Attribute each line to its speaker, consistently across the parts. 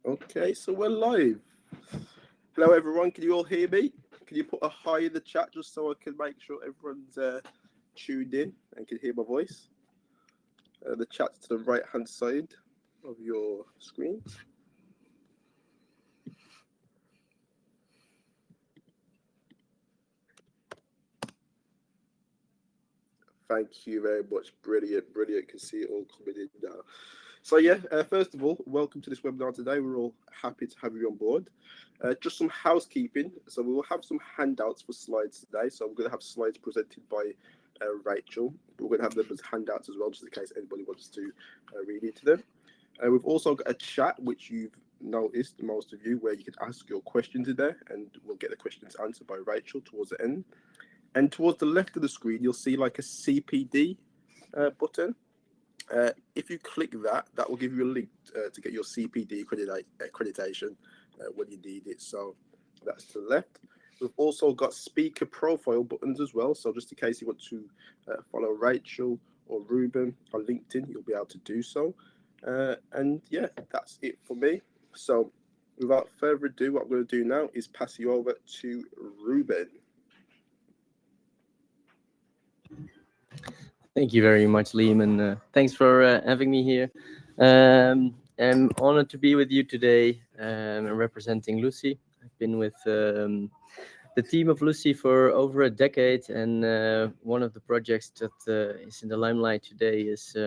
Speaker 1: Okay, so we're live. Hello, everyone. Can you all hear me? Can you put a hi in the chat just so I can make sure everyone's tuned in and can hear my voice? The chat's to the right-hand side of your screen. Thank you very much. Brilliant, brilliant. Can see it all coming in now. So yeah, first of all, welcome to this webinar today. We're all happy to have you on board. Just some housekeeping. So we will have some handouts for slides today. So we're going to have slides presented by Rachel. We're going to have them as handouts as well, just in case anybody wants to read into them. We've also got a chat, which you've noticed, most of you, where you can ask your questions in there, and we'll get the questions answered by Rachel towards the end. And towards the left of the screen, you'll see like a CPD button. If you click that, that will give you a link to get your CPD accreditation when you need it. So that's to the left. We've also got speaker profile buttons as well. So just in case you want to follow Rachel or Ruben on LinkedIn, you'll be able to do so. And yeah, that's it for me. So without further ado, what I'm going to do now is pass you over to Ruben.
Speaker 2: Thank you very much, Liam, and thanks for having me here. I'm honored to be with you today, representing Luscii. I've been with the team of Luscii for over a decade, and one of the projects that is in the limelight today is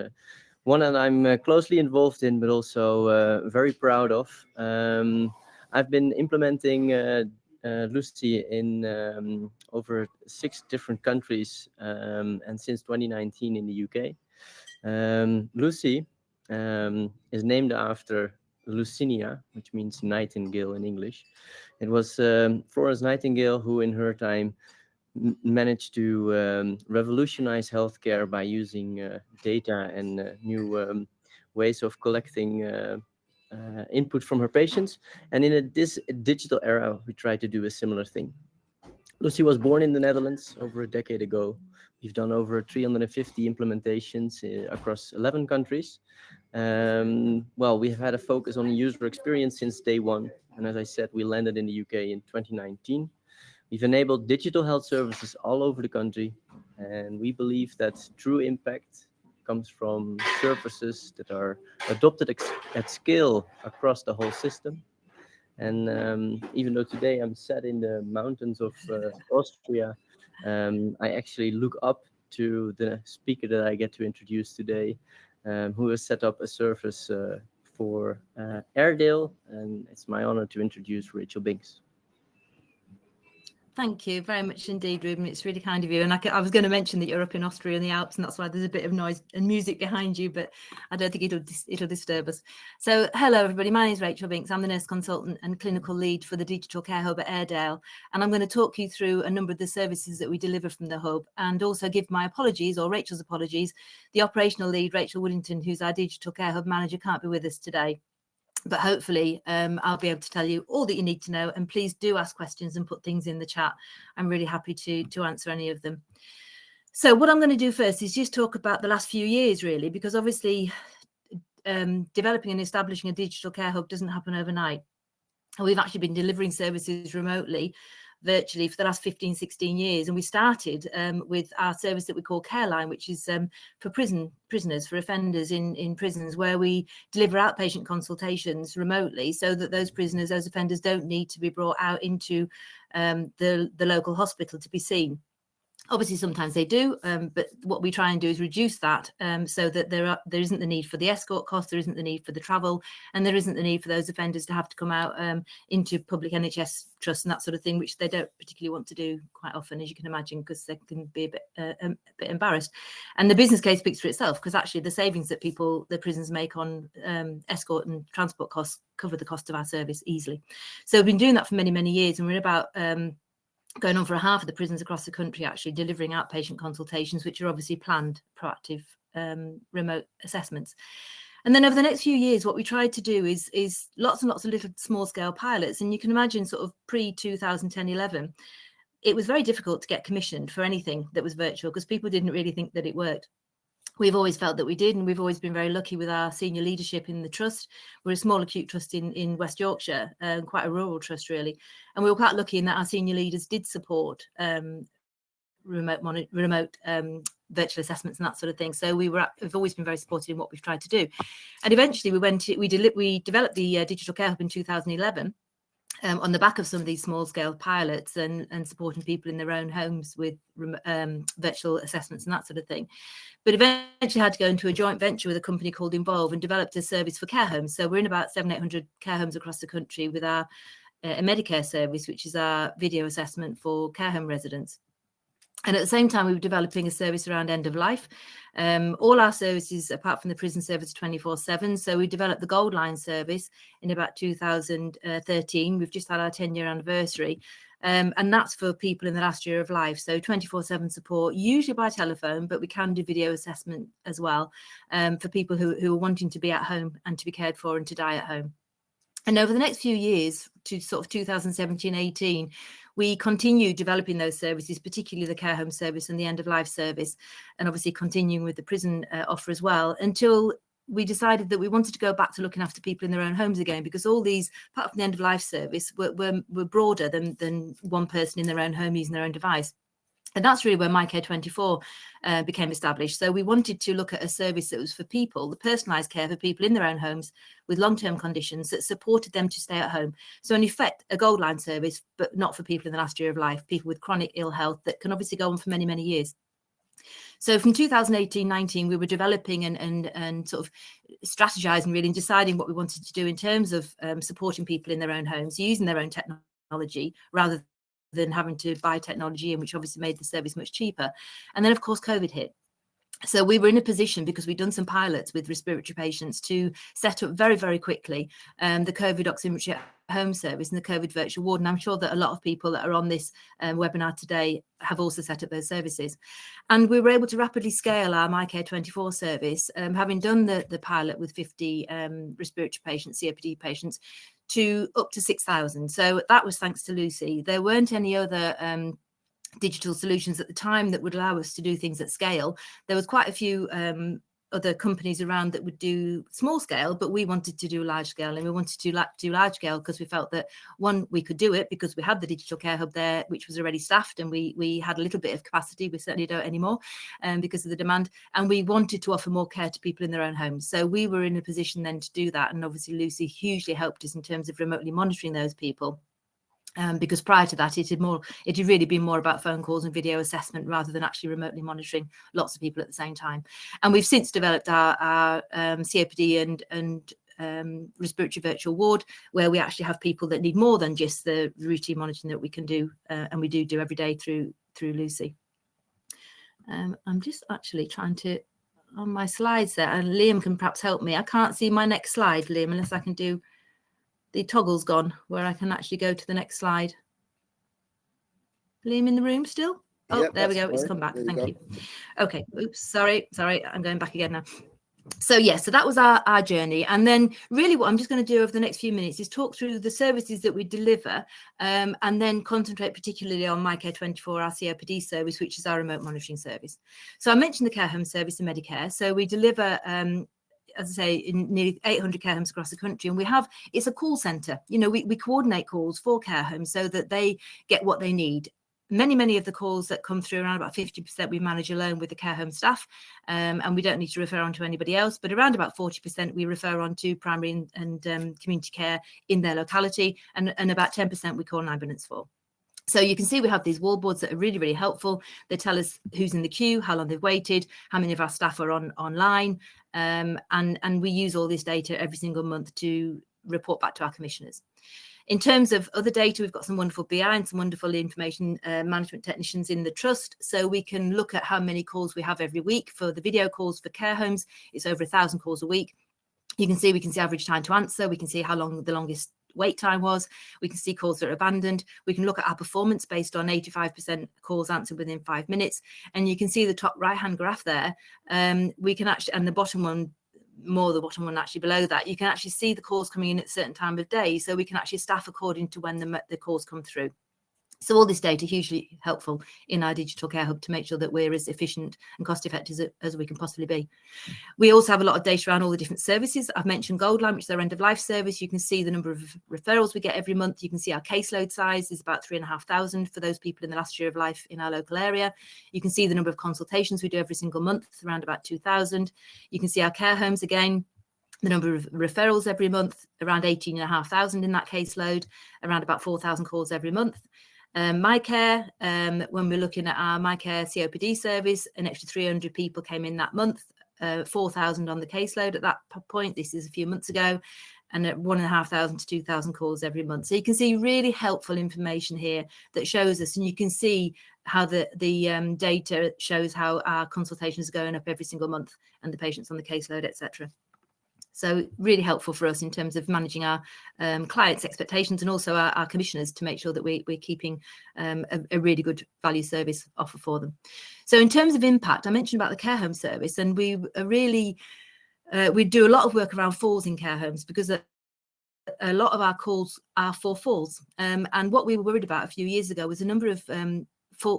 Speaker 2: one that I'm closely involved in, but also very proud of. I've been implementing Luscii in over 6 different countries, and since 2019 in the UK. Luscii is named after Luscinia, which means nightingale in English. It was Florence Nightingale who, in her time, managed to revolutionize healthcare by using data and new ways of collecting input from her patients. And in this digital era, we try to do a similar thing. Luscii was born in the Netherlands over a decade ago. We've done over 350 implementations across 11 countries. Well, we've had a focus on user experience since day one. And as I said, we landed in the UK in 2019. We've enabled digital health services all over the country. And we believe that true impact comes from services that are adopted at scale across the whole system. And even though today I'm sat in the mountains of Austria, I actually look up to the speaker that I get to introduce today, who has set up a service for Airedale, and it's my honor to introduce Rachel Binks.
Speaker 3: Thank you very much indeed, Ruben. It's really kind of you. And I was going to mention that you're up in Austria in the Alps, and that's why there's a bit of noise and music behind you, but I don't think it'll disturb us. So hello, everybody. My name is Rachel Binks. I'm the nurse consultant and clinical lead for the Digital Care Hub at Airedale. And I'm going to talk you through a number of the services that we deliver from the hub, and also give my apologies, or Rachel's apologies. The operational lead, Rachel Woodington, who's our Digital Care Hub manager, can't be with us today. But hopefully I'll be able to tell you all that you need to know. And please do ask questions and put things in the chat. I'm really happy to answer any of them. So what I'm going to do first is just talk about the last few years, really, because obviously developing and establishing a digital care hub doesn't happen overnight. And we've actually been delivering services remotely, virtually, for the last 15, 16 years. And we started with our service that we call Careline, which is for prisoners, for offenders in prisons, where we deliver outpatient consultations remotely so that those prisoners, those offenders, don't need to be brought out into the local hospital to be seen. Obviously, sometimes they do, but what we try and do is reduce that so that there isn't the need for the escort cost, there isn't the need for the travel, and there isn't the need for those offenders to have to come out into public NHS trusts and that sort of thing, which they don't particularly want to do quite often, as you can imagine, because they can be a bit embarrassed. And the business case speaks for itself, because actually the savings that the prisons make on escort and transport costs cover the cost of our service easily. So we've been doing that for many, many years, and we're about going on for half of the prisons across the country, actually delivering outpatient consultations, which are obviously planned, proactive, remote assessments. And then over the next few years, what we tried to do is lots and lots of little small scale pilots. And you can imagine sort of pre-2010-11, it was very difficult to get commissioned for anything that was virtual because people didn't really think that it worked. We've always felt that we did, and we've always been very lucky with our senior leadership in the trust. We're a small acute trust in West Yorkshire, quite a rural trust really, and we were quite lucky in that our senior leaders did support remote virtual assessments and that sort of thing. So we've always been very supportive in what we've tried to do. And eventually we developed the digital care hub in 2011. On the back of some of these small scale pilots and supporting people in their own homes with virtual assessments and that sort of thing. But eventually had to go into a joint venture with a company called Involve and developed a service for care homes. So we're in about 700-800 care homes across the country with our Medicare service, which is our video assessment for care home residents. And at the same time, we were developing a service around end of life. All our services, apart from the prison service, 24/7. So we developed the Gold Line service in about 2013. We've just had our 10-year anniversary. And that's for people in the last year of life. So 24/7 support, usually by telephone, but we can do video assessment as well for people who are wanting to be at home and to be cared for and to die at home. And over the next few years, to sort of 2017-18, we continued developing those services, particularly the care home service and the end of life service, and obviously continuing with the prison offer as well, until we decided that we wanted to go back to looking after people in their own homes again, because all these, part of the end of life service, were broader than one person in their own home using their own device. And that's really where MyCare24 became established. So we wanted to look at a service that was for people, the personalised care for people in their own homes with long-term conditions that supported them to stay at home. So in effect, a Gold Line service, but not for people in the last year of life, people with chronic ill health that can obviously go on for many, many years. So from 2018-19, we were developing and sort of strategizing really and deciding what we wanted to do in terms of supporting people in their own homes, using their own technology rather than having to buy technology, and which obviously made the service much cheaper. And then, of course, COVID hit. So we were in a position, because we'd done some pilots with respiratory patients, to set up very, very quickly the COVID oximetry home service and the COVID virtual ward. And I'm sure that a lot of people that are on this webinar today have also set up those services. And we were able to rapidly scale our MyCare24 service, having done the pilot with 50 respiratory patients, COPD patients, to up to 6,000. So that was thanks to Luscii. There weren't any other digital solutions at the time that would allow us to do things at scale. There was quite a few other companies around that would do small scale, but we wanted to do large scale, and we wanted to do large scale because we felt that, one, we could do it because we had the digital care hub there, which was already staffed, and we had a little bit of capacity. We certainly don't anymore because of the demand, and we wanted to offer more care to people in their own homes. So we were in a position then to do that, and obviously Luscii hugely helped us in terms of remotely monitoring those people. Because prior to that, it had really been more about phone calls and video assessment rather than actually remotely monitoring lots of people at the same time. And we've since developed our COPD and respiratory virtual ward, where we actually have people that need more than just the routine monitoring that we can do, and we do every day through Luscii. I'm just actually trying to, on my slides there, and Liam can perhaps help me. I can't see my next slide, Liam, unless I can do. The toggle's gone where I can actually go to the next slide. Liam in the room still? Oh, yep, there we go. Fine. It's come back. Thank you. Okay. Oops. Sorry. I'm going back again now. So yeah, so that was our journey. And then really what I'm just going to do over the next few minutes is talk through the services that we deliver, and then concentrate particularly on MyCare24, our COPD service, which is our remote monitoring service. So I mentioned the care home service in Medicare. So we deliver as I say, in nearly 800 care homes across the country. And it's a call centre. You know, we coordinate calls for care homes so that they get what they need. Many of the calls that come through, around about 50%, we manage alone with the care home staff, and we don't need to refer on to anybody else. But around about 40% we refer on to primary and community care in their locality, and about 10% we call an ambulance for. So you can see we have these wallboards that are really, really helpful. They tell us who's in the queue, how long they've waited, how many of our staff are online, and we use all this data every single month to report back to our commissioners. In terms of other data, we've got some wonderful BI and some wonderful information management technicians in the trust, so we can look at how many calls we have every week. For the video calls for care homes, it's over 1,000 calls a week. We can see average time to answer. We can see how long the longest wait time was. We can see calls that are abandoned. We can look at our performance based on 85% calls answered within 5 minutes. And you can see the top right-hand graph there. We can actually, and the bottom one actually below that, you can actually see the calls coming in at a certain time of day. So we can actually staff according to when the calls come through. So all this data hugely helpful in our digital care hub to make sure that we're as efficient and cost effective as we can possibly be. We also have a lot of data around all the different services. I've mentioned Goldline, which is our end of life service. You can see the number of referrals we get every month. You can see our caseload size is about 3,500 for those people in the last year of life in our local area. You can see the number of consultations we do every single month, around about 2,000. You can see our care homes again, the number of referrals every month, around 18,500 in that caseload, around about 4,000 calls every month. MyCare, when we're looking at our MyCare COPD service, an extra 300 people came in that month, 4,000 on the caseload at that point. This is a few months ago, and at 1,500 to 2,000 calls every month. So you can see really helpful information here that shows us, and you can see how the data shows how our consultations are going up every single month and the patients on the caseload, etc. So really helpful for us in terms of managing our clients' expectations and also our commissioners to make sure that we're keeping a really good value service offer for them. So in terms of impact, I mentioned about the care home service, and we do a lot of work around falls in care homes because a lot of our calls are for falls. And what we were worried about a few years ago was a number of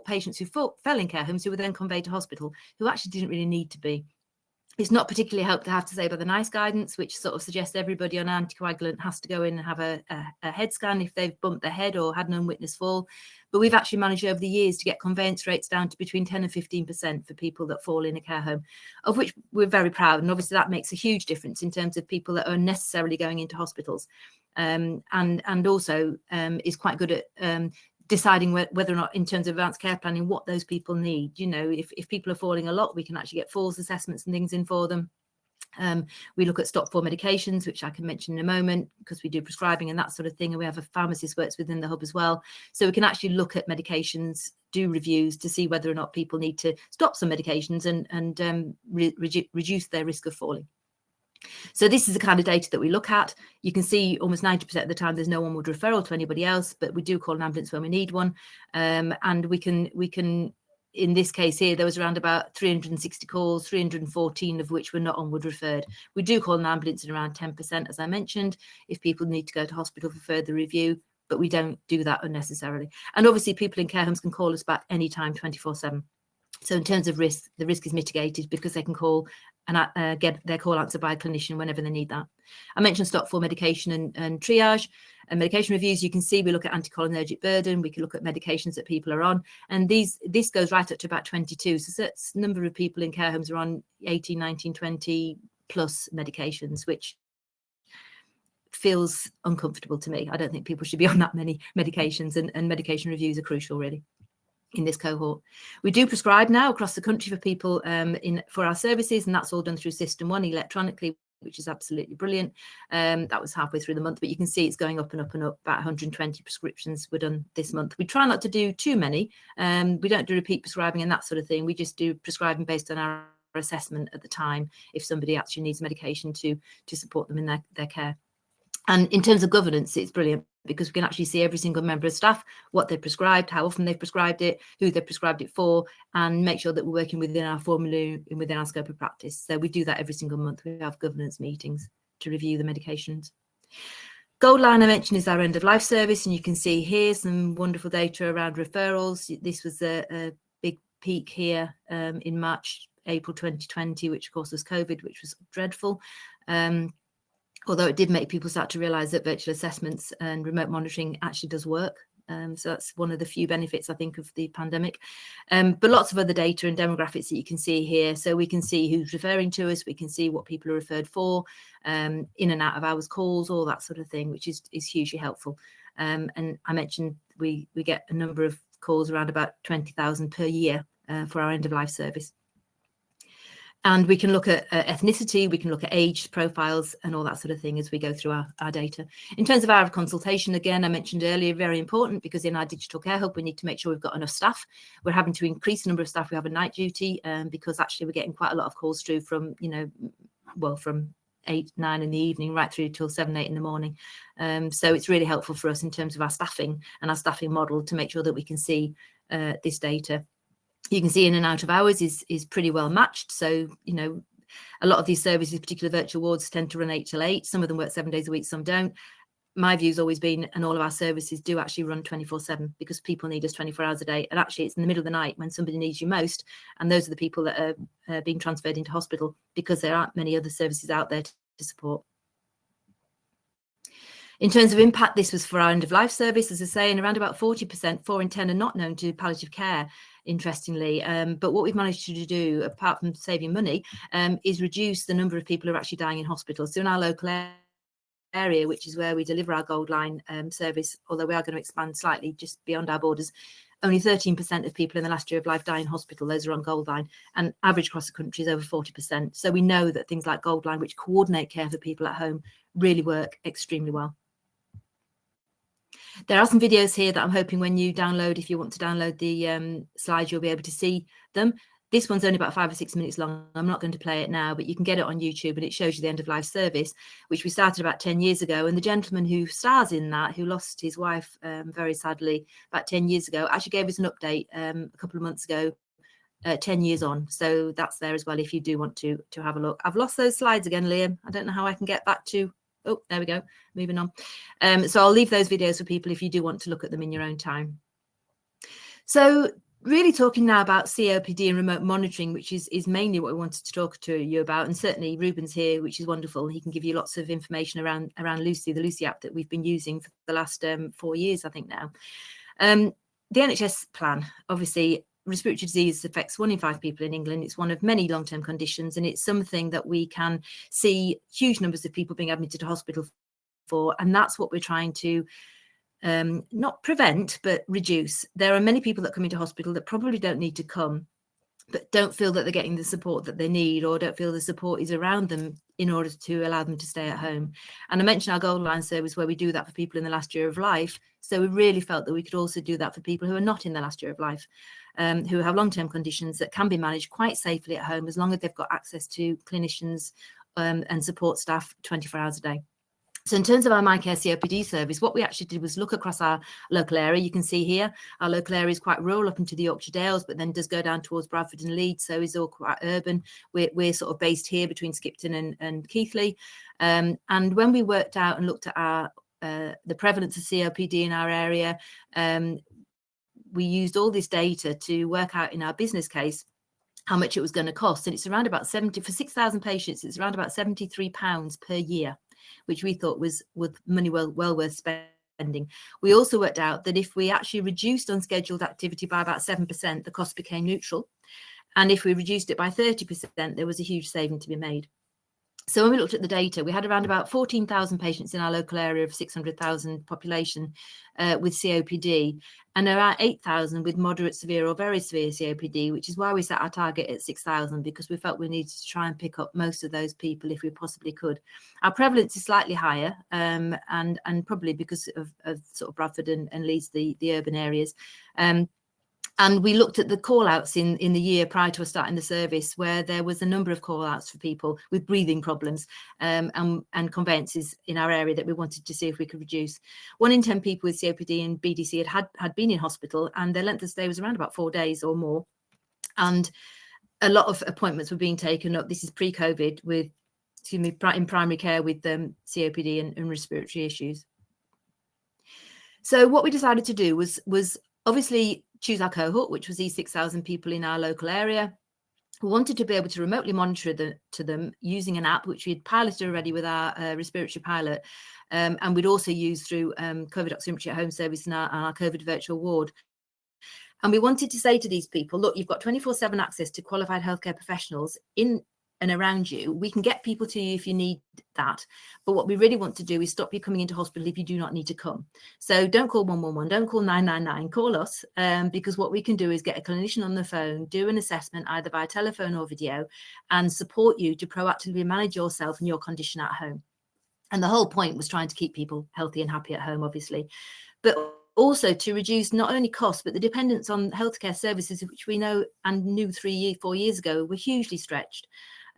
Speaker 3: patients who fell in care homes who were then conveyed to hospital who actually didn't really need to be. It's not particularly helped, I have to say, by the NICE guidance, which sort of suggests everybody on anticoagulant has to go in and have a head scan if they've bumped their head or had an unwitnessed fall. But we've actually managed over the years to get conveyance rates down to between 10 and 15% for people that fall in a care home, of which we're very proud. And obviously that makes a huge difference in terms of people that are unnecessarily going into hospitals, and also is quite good at deciding whether or not, in terms of advanced care planning, what those people need. You know, if people are falling a lot, we can actually get falls assessments and things in for them. We look at stop fall medications, which I can mention in a moment, because we do prescribing and that sort of thing. And we have a pharmacist works within the hub as well. So we can actually look at medications, do reviews to see whether or not people need to stop some medications and reduce their risk of falling. So this is the kind of data that we look at. You can see almost 90% of the time there's no onward referral to anybody else, but we do call an ambulance when we need one. And we can, in this case here, there was around about 360 calls, 314 of which were not onward referred. We do call an ambulance in around 10%, as I mentioned, if people need to go to hospital for further review, but we don't do that unnecessarily. And obviously people in care homes can call us back anytime, 24/7. So in terms of risk, the risk is mitigated because they can call and get their call answered by a clinician whenever they need that. I mentioned stop for medication and triage and medication reviews. You can see we look at anticholinergic burden. We can look at medications that people are on, and this goes right up to about 22. So that's a number of people in care homes are on 18, 19, 20 plus medications, which feels uncomfortable to me. I don't think people should be on that many medications, and medication reviews are crucial, really, in this cohort. We do prescribe now across the country for people for our services, and that's all done through System 1 electronically, which is absolutely brilliant. That was halfway through the month, but you can see it's going up and up and up. About 120 prescriptions were done this month. We try not to do too many. We don't do repeat prescribing and that sort of thing. We just do prescribing based on our assessment at the time if somebody actually needs medication to support them in their care. And in terms of governance, it's brilliant because we can actually see every single member of staff, what they've prescribed, how often they've prescribed it, who they've prescribed it for, and make sure that we're working within our formula and within our scope of practice. So we do that every single month. We have governance meetings to review the medications. Goldline, I mentioned, is our end of life service, and you can see here some wonderful data around referrals. This was a big peak here in April 2020, which of course was COVID, which was dreadful. Although it did make people start to realise that virtual assessments and remote monitoring actually does work. So that's one of the few benefits, I think, of the pandemic. But lots of other data and demographics that you can see here. So we can see who's referring to us. We can see what people are referred for, in and out of hours calls, all that sort of thing, which is hugely helpful. And I mentioned we get a number of calls, around about 20,000 per year for our end of life service. And we can look at ethnicity, we can look at age profiles and all that sort of thing as we go through our data. In terms of hour of consultation, again, I mentioned earlier, very important, because in our digital care hub, we need to make sure we've got enough staff. We're having to increase the number of staff we have on night duty because actually we're getting quite a lot of calls through from, from 8, 9 in the evening right through till 7, 8 in the morning. So it's really helpful for us in terms of our staffing and our staffing model to make sure that we can see this data. You can see in and out of hours is pretty well matched. So, a lot of these services, particularly virtual wards, tend to run 8 till 8. Some of them work 7 days a week, some don't. my view's always been, and all of our services do actually run 24/7 because people need us 24 hours a day. And actually, it's in the middle of the night when somebody needs you most, and those are the people that are being transferred into hospital because there aren't many other services out there to support. In terms of impact, this was for our end-of-life service, as I say, and around about 40%, 4 in 10 are not known to palliative care, interestingly. But what we've managed to do, apart from saving money, is reduce the number of people who are actually dying in hospital. So in our local area, which is where we deliver our Gold Line service, although we are going to expand slightly just beyond our borders, only 13% of people in the last year of life die in hospital. Those are on Gold Line, and average across the country is over 40%. So we know that things like Gold Line, which coordinate care for people at home, really work extremely well. There are some videos here that I'm hoping when you download, if you want to download the slides, you'll be able to see them. This one's only about 5 or 6 minutes long. I'm not going to play it now, but you can get it on YouTube, and it shows you the end-of-life service, which we started about 10 years ago. And the gentleman who stars in that, who lost his wife very sadly about 10 years ago, actually gave us an update a couple of months ago, 10 years on. So that's there as well if you do want to have a look. I've lost those slides again, Liam. I don't know how I can get back to... Oh, there we go. Moving on. So I'll leave those videos for people if you do want to look at them in your own time. So really talking now about COPD and remote monitoring, which is mainly what we wanted to talk to you about. And certainly Ruben's here, which is wonderful. He can give you lots of information around Luscii, the Luscii app that we've been using for the last 4 years, I think now. The NHS plan, obviously, respiratory disease affects 1 in 5 people in England. It's one of many long-term conditions, and it's something that we can see huge numbers of people being admitted to hospital for, and that's what we're trying to not prevent, but reduce. There are many people that come into hospital that probably don't need to come, but don't feel that they're getting the support that they need, or don't feel the support is around them in order to allow them to stay at home. And I mentioned our Gold Line service, where we do that for people in the last year of life. So we really felt that we could also do that for people who are not in the last year of life, who have long-term conditions that can be managed quite safely at home, as long as they've got access to clinicians and support staff 24 hours a day. So in terms of our MyCare COPD service, what we actually did was look across our local area. You can see here, our local area is quite rural up into the Yorkshire Dales, but then does go down towards Bradford and Leeds, so it's all quite urban. We're sort of based here between Skipton and Keighley. And when we worked out and looked at our the prevalence of COPD in our area, we used all this data to work out in our business case how much it was going to cost. And it's around about 70, for 6,000 patients, it's around about £73 per year, which we thought was money well worth spending. We also worked out that if we actually reduced unscheduled activity by about 7%, the cost became neutral. And if we reduced it by 30%, there was a huge saving to be made. So when we looked at the data, we had around about 14,000 patients in our local area of 600,000 population with COPD, and around 8,000 with moderate, severe or very severe COPD, which is why we set our target at 6,000, because we felt we needed to try and pick up most of those people if we possibly could. Our prevalence is slightly higher, and probably because of sort of Bradford and Leeds, the urban areas. And we looked at the call-outs in the year prior to us starting the service, where there was a number of call-outs for people with breathing problems and conveyances in our area that we wanted to see if we could reduce. 1 in 10 people with COPD and BDC had been in hospital, and their length of stay was around about 4 days or more. And a lot of appointments were being taken up. This is pre-COVID with, in primary care with COPD and respiratory issues. So what we decided to do was obviously choose our cohort, which was these 6,000 people in our local area. We wanted to be able to remotely monitor them using an app, which we had piloted already with our respiratory pilot. And we'd also used through COVID oximetry at home service and our COVID virtual ward. And we wanted to say to these people, look, you've got 24/7 access to qualified healthcare professionals in and around you. We can get people to you if you need that. But what we really want to do is stop you coming into hospital if you do not need to come. So don't call 111, don't call 999, call us, because what we can do is get a clinician on the phone, do an assessment either by telephone or video, and support you to proactively manage yourself and your condition at home. And the whole point was trying to keep people healthy and happy at home, obviously, but also to reduce not only costs, but the dependence on healthcare services, which we know and knew 4 years ago were hugely stretched.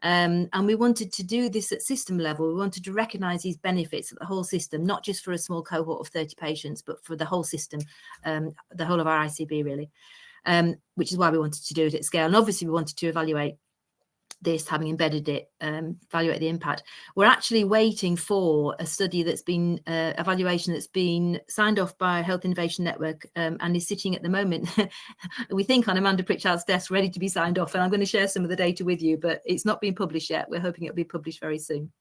Speaker 3: And we wanted to do this at system level. We wanted to recognise these benefits of the whole system, not just for a small cohort of 30 patients, but for the whole system, the whole of our ICB really, which is why we wanted to do it at scale. And obviously we wanted to evaluate this, having embedded it, evaluate the impact. We're actually waiting for a study that's been evaluation that's been signed off by Health Innovation Network and is sitting at the moment, we think, on Amanda Pritchard's desk, ready to be signed off. And I'm going to share some of the data with you, but it's not been published yet. We're hoping it'll be published very soon.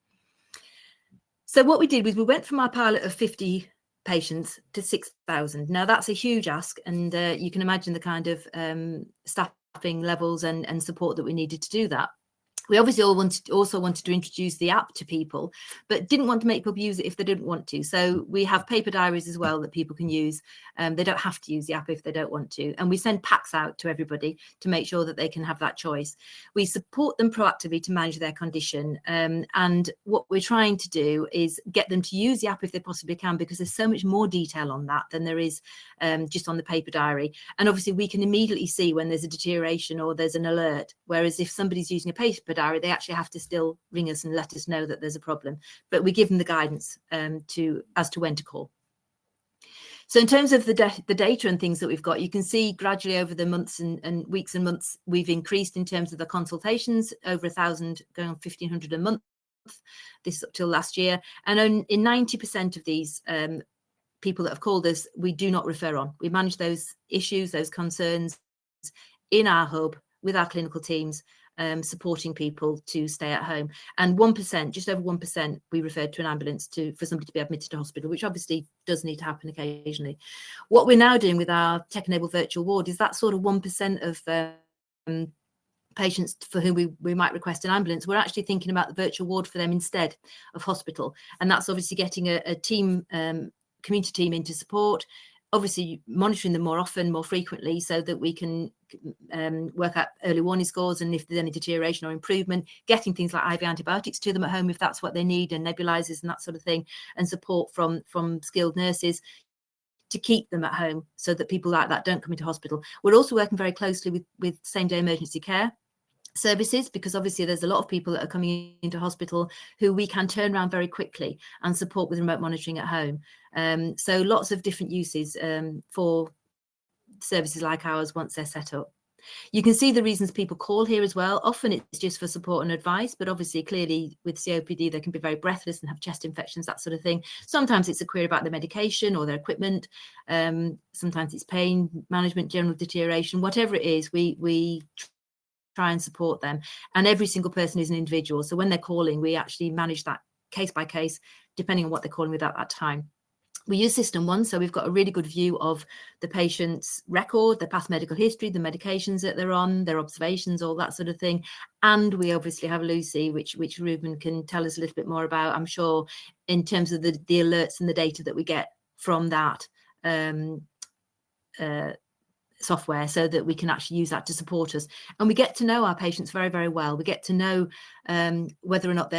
Speaker 3: So what we did was we went from our pilot of 50 patients to 6,000. Now that's a huge ask, and you can imagine the kind of staffing levels and support that we needed to do that. We obviously also wanted to introduce the app to people, but didn't want to make people use it if they didn't want to. So we have paper diaries as well that people can use. They don't have to use the app if they don't want to. And we send packs out to everybody to make sure that they can have that choice. We support them proactively to manage their condition. And what we're trying to do is get them to use the app if they possibly can, because there's so much more detail on that than there is just on the paper diary. And obviously we can immediately see when there's a deterioration or there's an alert. Whereas if somebody's using a paper diary, they actually have to still ring us and let us know that there's a problem, but we give them the guidance as to when to call. So in terms of the data and things that we've got, you can see gradually over the months and weeks and months, we've increased in terms of the consultations, over 1,000, going on 1,500 a month, this up till last year. And in 90% of these people that have called us, we do not refer on. We manage those issues, those concerns in our hub with our clinical teams, supporting people to stay at home. And 1%, just over 1%, we referred to an ambulance for somebody to be admitted to hospital, which obviously does need to happen occasionally. What we're now doing with our tech-enabled virtual ward is that sort of 1% of patients for whom we might request an ambulance. We're actually thinking about the virtual ward for them instead of hospital. And that's obviously getting a team, community team into support, obviously monitoring them more often, more frequently, so that we can work out early warning scores, and if there's any deterioration or improvement, getting things like IV antibiotics to them at home if that's what they need, and nebulizers and that sort of thing, and support from skilled nurses to keep them at home so that people like that don't come into hospital. We're also working very closely with same-day emergency care services, because obviously there's a lot of people that are coming into hospital who we can turn around very quickly and support with remote monitoring at home. So lots of different uses for services like ours once they're set up. You can see the reasons people call here as well. Often it's just for support and advice, but obviously clearly with COPD they can be very breathless and have chest infections, that sort of thing. Sometimes it's a query about their medication or their equipment. Sometimes it's pain management, general deterioration, whatever it is, we try and support them. And every single person is an individual. So when they're calling, we actually manage that case by case, depending on what they're calling with at that time. We use System 1, so we've got a really good view of the patient's record, their past medical history, the medications that they're on, their observations, all that sort of thing. And we obviously have Luscii, which Ruben can tell us a little bit more about, I'm sure, in terms of the alerts and the data that we get from that software, so that we can actually use that to support us. And we get to know our patients very, very well. We get to know whether or not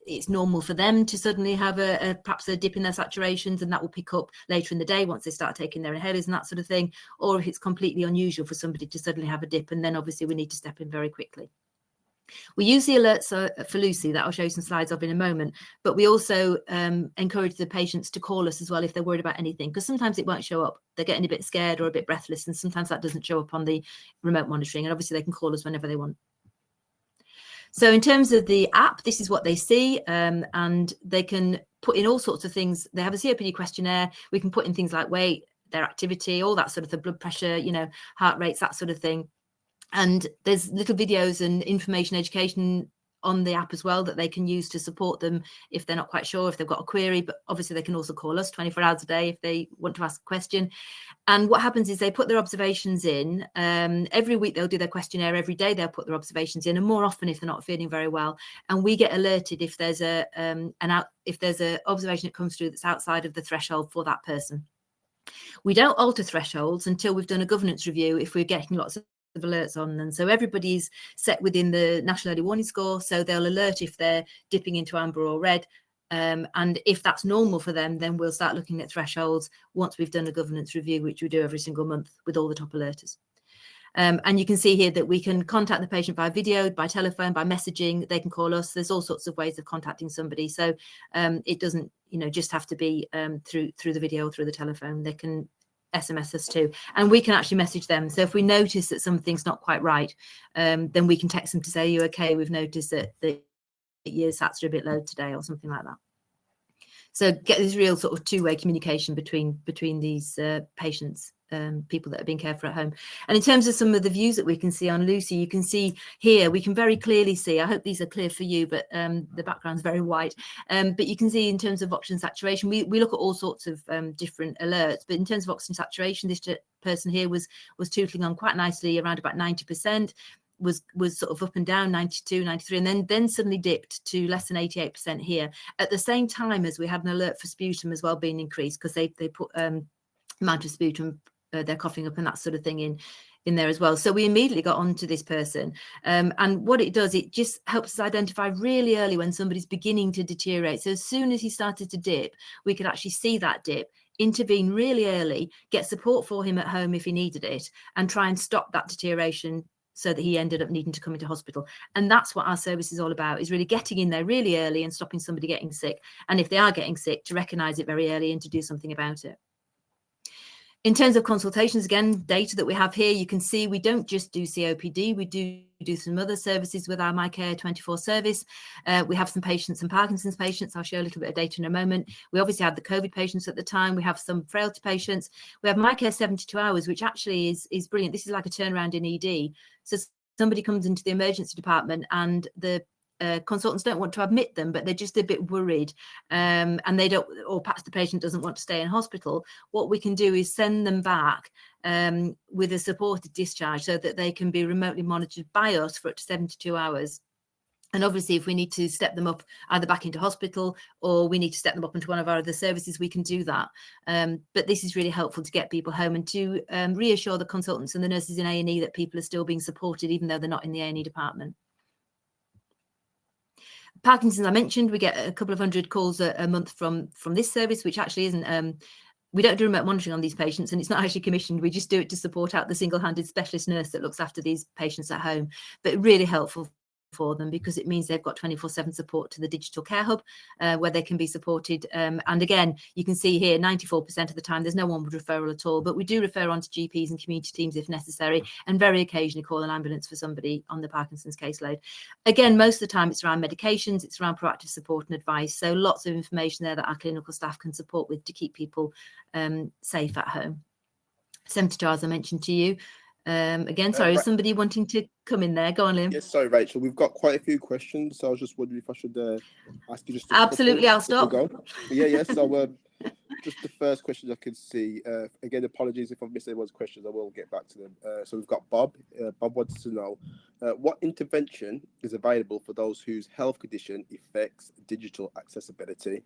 Speaker 3: it's normal for them to suddenly have perhaps a dip in their saturations, and that will pick up later in the day once they start taking their inhalers and that sort of thing, or if it's completely unusual for somebody to suddenly have a dip, and then obviously we need to step in very quickly. We use the alerts for Luscii, that I'll show you some slides of in a moment, but we also encourage the patients to call us as well if they're worried about anything, because sometimes it won't show up. They're getting a bit scared or a bit breathless, and sometimes that doesn't show up on the remote monitoring, and obviously they can call us whenever they want. So in terms of the app, this is what they see, and they can put in all sorts of things. They have a COPD questionnaire. We can put in things like weight, their activity, all that sort of, the blood pressure, heart rates, that sort of thing. And there's little videos and information education on the app as well that they can use to support them if they're not quite sure, if they've got a query. But obviously they can also call us 24 hours a day if they want to ask a question. And what happens is they put their observations in. Every week they'll do their questionnaire. Every day they'll put their observations in, and more often if they're not feeling very well. And we get alerted if there's an observation that comes through that's outside of the threshold for that person. We don't alter thresholds until we've done a governance review if we're getting lots of alerts on them. So everybody's set within the national early warning score, so they'll alert if they're dipping into amber or red, and if that's normal for them, then we'll start looking at thresholds once we've done a governance review, which we do every single month with all the top alerters. And you can see here that we can contact the patient by video, by telephone, by messaging. They can call us. There's all sorts of ways of contacting somebody, so it doesn't just have to be through the video or through the telephone. They can SMS us too, and we can actually message them. So if we notice that something's not quite right, then we can text them to say, "Are you okay? We've noticed that your sats are a bit low today," or something like that. So get this real sort of two-way communication between these patients, people that are being cared for at home. And in terms of some of the views that we can see on Luscii, you can see here, we can very clearly see, I hope these are clear for you, but the background's very white. But you can see in terms of oxygen saturation, we look at all sorts of different alerts, but in terms of oxygen saturation, this person here was tootling on quite nicely around about 90%. Was sort of up and down 92, 93, and then suddenly dipped to less than 88% here at the same time as we had an alert for sputum as well being increased, because they put amount of sputum they're coughing up and that sort of thing in there as well. So we immediately got onto this person, and what it does, it just helps us identify really early when somebody's beginning to deteriorate. So as soon as he started to dip, we could actually see that dip, intervene really early, get support for him at home if he needed it, and try and stop that deterioration so that he ended up needing to come into hospital. And that's what our service is all about, is really getting in there really early and stopping somebody getting sick. And if they are getting sick, to recognise it very early and to do something about it. In terms of consultations, again, data that we have here, you can see we don't just do COPD, we do some other services with our MyCare 24 service. We have some patients, some Parkinson's patients. I'll show a little bit of data in a moment. We obviously had the COVID patients at the time. We have some frailty patients. We have MyCare 72 hours, which actually is brilliant. This is like a turnaround in ED. So somebody comes into the emergency department and the consultants don't want to admit them, but they're just a bit worried, and they don't, or perhaps the patient doesn't want to stay in hospital. What we can do is send them back with a supported discharge so that they can be remotely monitored by us for up to 72 hours. And obviously, if we need to step them up either back into hospital or we need to step them up into one of our other services, we can do that. But this is really helpful to get people home and to reassure the consultants and the nurses in A&E that people are still being supported, even though they're not in the A&E department. Parkinson's, I mentioned, we get a couple of hundred calls a month from this service, which actually isn't, we don't do remote monitoring on these patients, and it's not actually commissioned. We just do it to support out the single-handed specialist nurse that looks after these patients at home, but really helpful for them because it means they've got 24/7 support to the digital care hub where they can be supported. And again, you can see here 94% of the time there's no onward referral at all, but we do refer on to GPs and community teams if necessary, and very occasionally call an ambulance for somebody on the Parkinson's caseload. Again, most of the time it's around medications, it's around proactive support and advice, so lots of information there that our clinical staff can support with to keep people safe at home. 72 hours I mentioned to you. Again, sorry, is somebody wanting to come in there? Go on, Liam.
Speaker 1: Yes, sorry, Rachel. We've got quite a few questions, so I was just wondering if I should ask you just
Speaker 3: absolutely. I'll stop.
Speaker 1: Yeah. So, just the first question I could see. Again, apologies if I've missed anyone's questions. I will get back to them. So we've got Bob. Bob wants to know what intervention is available for those whose health condition affects digital accessibility.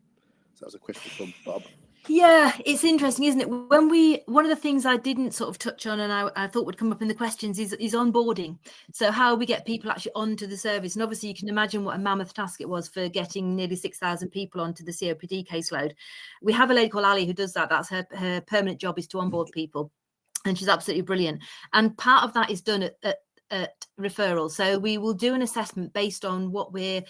Speaker 1: So that's a question from Bob.
Speaker 3: Yeah, it's interesting, isn't it? One of the things I didn't sort of touch on and I thought would come up in the questions is onboarding. So how we get people actually onto the service. And obviously you can imagine what a mammoth task it was for getting nearly 6,000 people onto the COPD caseload. We have a lady called Ali who does that. That's her permanent job, is to onboard people. And she's absolutely brilliant. And part of that is done at referral. So we will do an assessment based on what we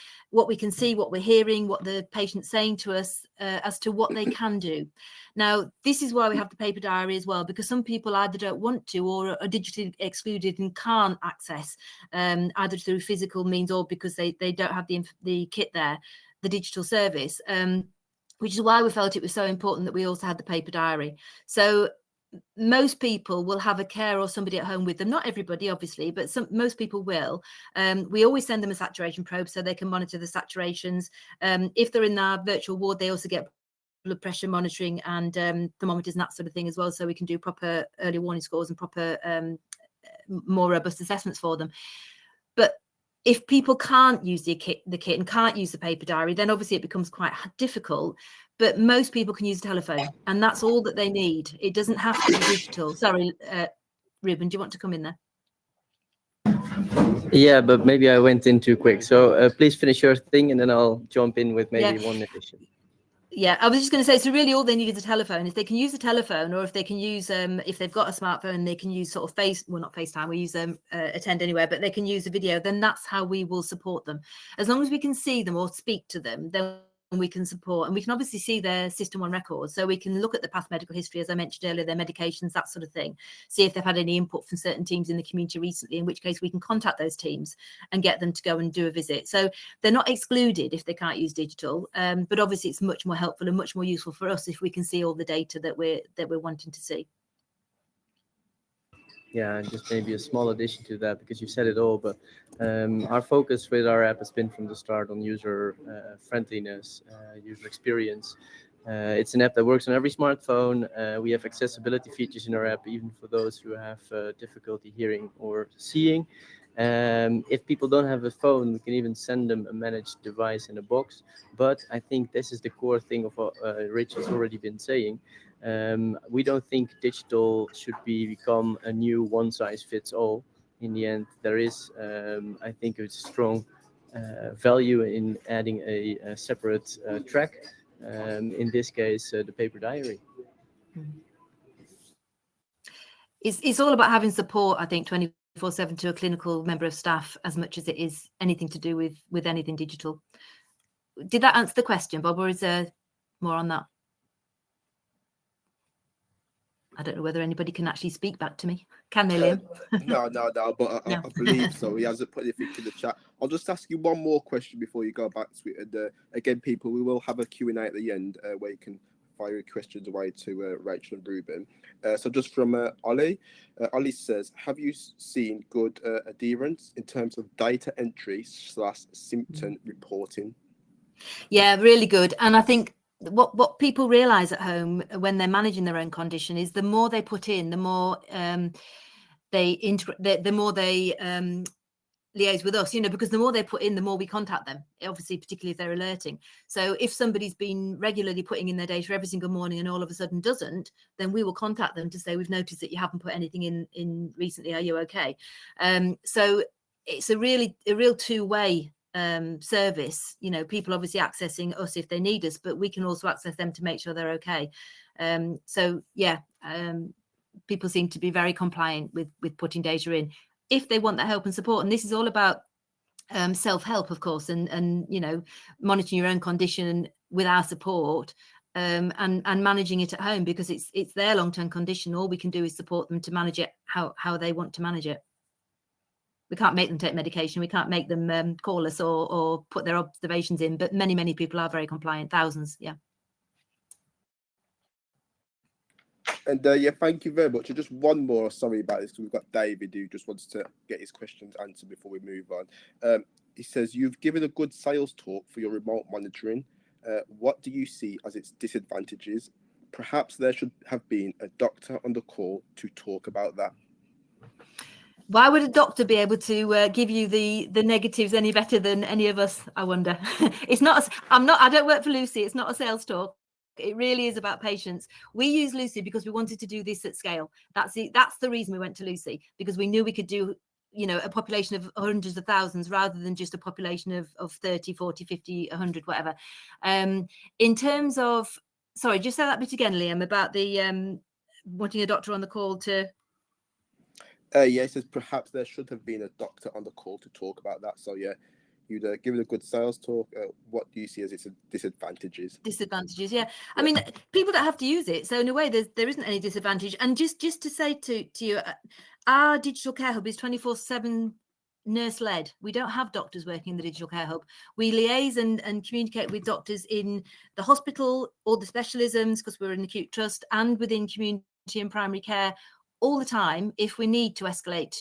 Speaker 3: can see, what we're hearing, what the patient's saying to us as to what they can do. Now, this is why we have the paper diary as well, because some people either don't want to or are digitally excluded and can't access either through physical means or because they don't have the kit there, the digital service, which is why we felt it was so important that we also had the paper diary. So most people will have a carer or somebody at home with them. Not everybody, obviously, but most people will. We always send them a saturation probe so they can monitor the saturations. If they're in our virtual ward, they also get blood pressure monitoring and thermometers and that sort of thing as well, so we can do proper early warning scores and proper more robust assessments for them. But if people can't use the kit and can't use the paper diary, then obviously it becomes quite difficult. But most people can use a telephone, and that's all that they need. It doesn't have to be digital. Sorry, Ruben, do you want to come in there?
Speaker 2: Yeah, but maybe I went in too quick. So please finish your thing, and then I'll jump in with maybe one addition.
Speaker 3: Yeah, I was just going to say, so really all they need is a telephone. If they can use a telephone, or if they can use, if they've got a smartphone, they can use sort of not FaceTime, we use Attend Anywhere, but they can use a video, then that's how we will support them. As long as we can see them or speak to them, then we can support, and we can obviously see their System 1 records, so we can look at the past medical history, as I mentioned earlier, their medications, that sort of thing, see if they've had any input from certain teams in the community recently, in which case we can contact those teams and get them to go and do a visit. So they're not excluded if they can't use digital, but obviously it's much more helpful and much more useful for us if we can see all the data that we're wanting to see.
Speaker 2: Yeah, and just maybe a small addition to that, because you said it all, but our focus with our app has been from the start on user friendliness, user experience. It's an app that works on every smartphone. We have accessibility features in our app, even for those who have difficulty hearing or seeing. If people don't have a phone, we can even send them a managed device in a box. But I think this is the core thing of what Rich has already been saying. We don't think digital should become a new one-size-fits-all. In the end, there is, I think, a strong value in adding a separate track. In this case, the paper diary.
Speaker 3: It's all about having support, I think, 24/7 to a clinical member of staff, as much as it is anything to do with anything digital. Did that answer the question, Bob, or is there more on that? I don't know whether anybody can actually speak back to me. Can they, Liam?
Speaker 1: No, but
Speaker 3: No.
Speaker 1: I believe so. He hasn't put anything in the chat. I'll just ask you one more question before you go back to it. And again, people, we will have a Q&A at the end where you can fire your questions away to Rachel and Ruben. So just from Ollie. Ollie says, have you seen good adherence in terms of data entry / symptom reporting?
Speaker 3: Yeah, really good. And I think what people realize at home when they're managing their own condition is the more they put in, the more they liaise with us, because the more they put in, the more we contact them, obviously, particularly if they're alerting. So if somebody's been regularly putting in their data every single morning and all of a sudden doesn't, then we will contact them to say, we've noticed that you haven't put anything in recently. Are you okay? So it's a real two-way service. People obviously accessing us if they need us, but we can also access them to make sure they're okay. So yeah, people seem to be very compliant with putting data in if they want that help and support. And this is all about self-help, of course, and monitoring your own condition with our support, and managing it at home, because it's their long-term condition. All we can do is support them to manage it how they want to manage it. We can't make them take medication. We can't make them call us or put their observations in. But many people are very compliant. Thousands, yeah.
Speaker 1: And yeah, thank you very much. And just one more, sorry about this, because we've got David who just wants to get his questions answered before we move on. He says, you've given a good sales talk for your remote monitoring. What do you see as its disadvantages? Perhaps there should have been a doctor on the call to talk about that.
Speaker 3: Why would a doctor be able to give you the negatives any better than any of us? I wonder. It's not. I don't work for Luscii. It's not a sales talk. It really is about patients. We use Luscii because we wanted to do this at scale. That's the reason we went to Luscii, because we knew we could do a population of hundreds of thousands rather than just a population of 30, 40, 50, 100, whatever. In terms of, sorry, just say that bit again, Liam, about the wanting a doctor on the call to.
Speaker 1: Yeah, it says perhaps there should have been a doctor on the call to talk about that. So yeah, you'd give it a good sales talk. What do you see as its disadvantages?
Speaker 3: Disadvantages, yeah. I mean, people don't have to use it, so in a way, there isn't any disadvantage. And just to say to you, our digital care hub is 24/7 nurse-led. We don't have doctors working in the digital care hub. We liaise and communicate with doctors in the hospital, all the specialisms, because we're an acute trust, and within community and primary care all the time if we need to escalate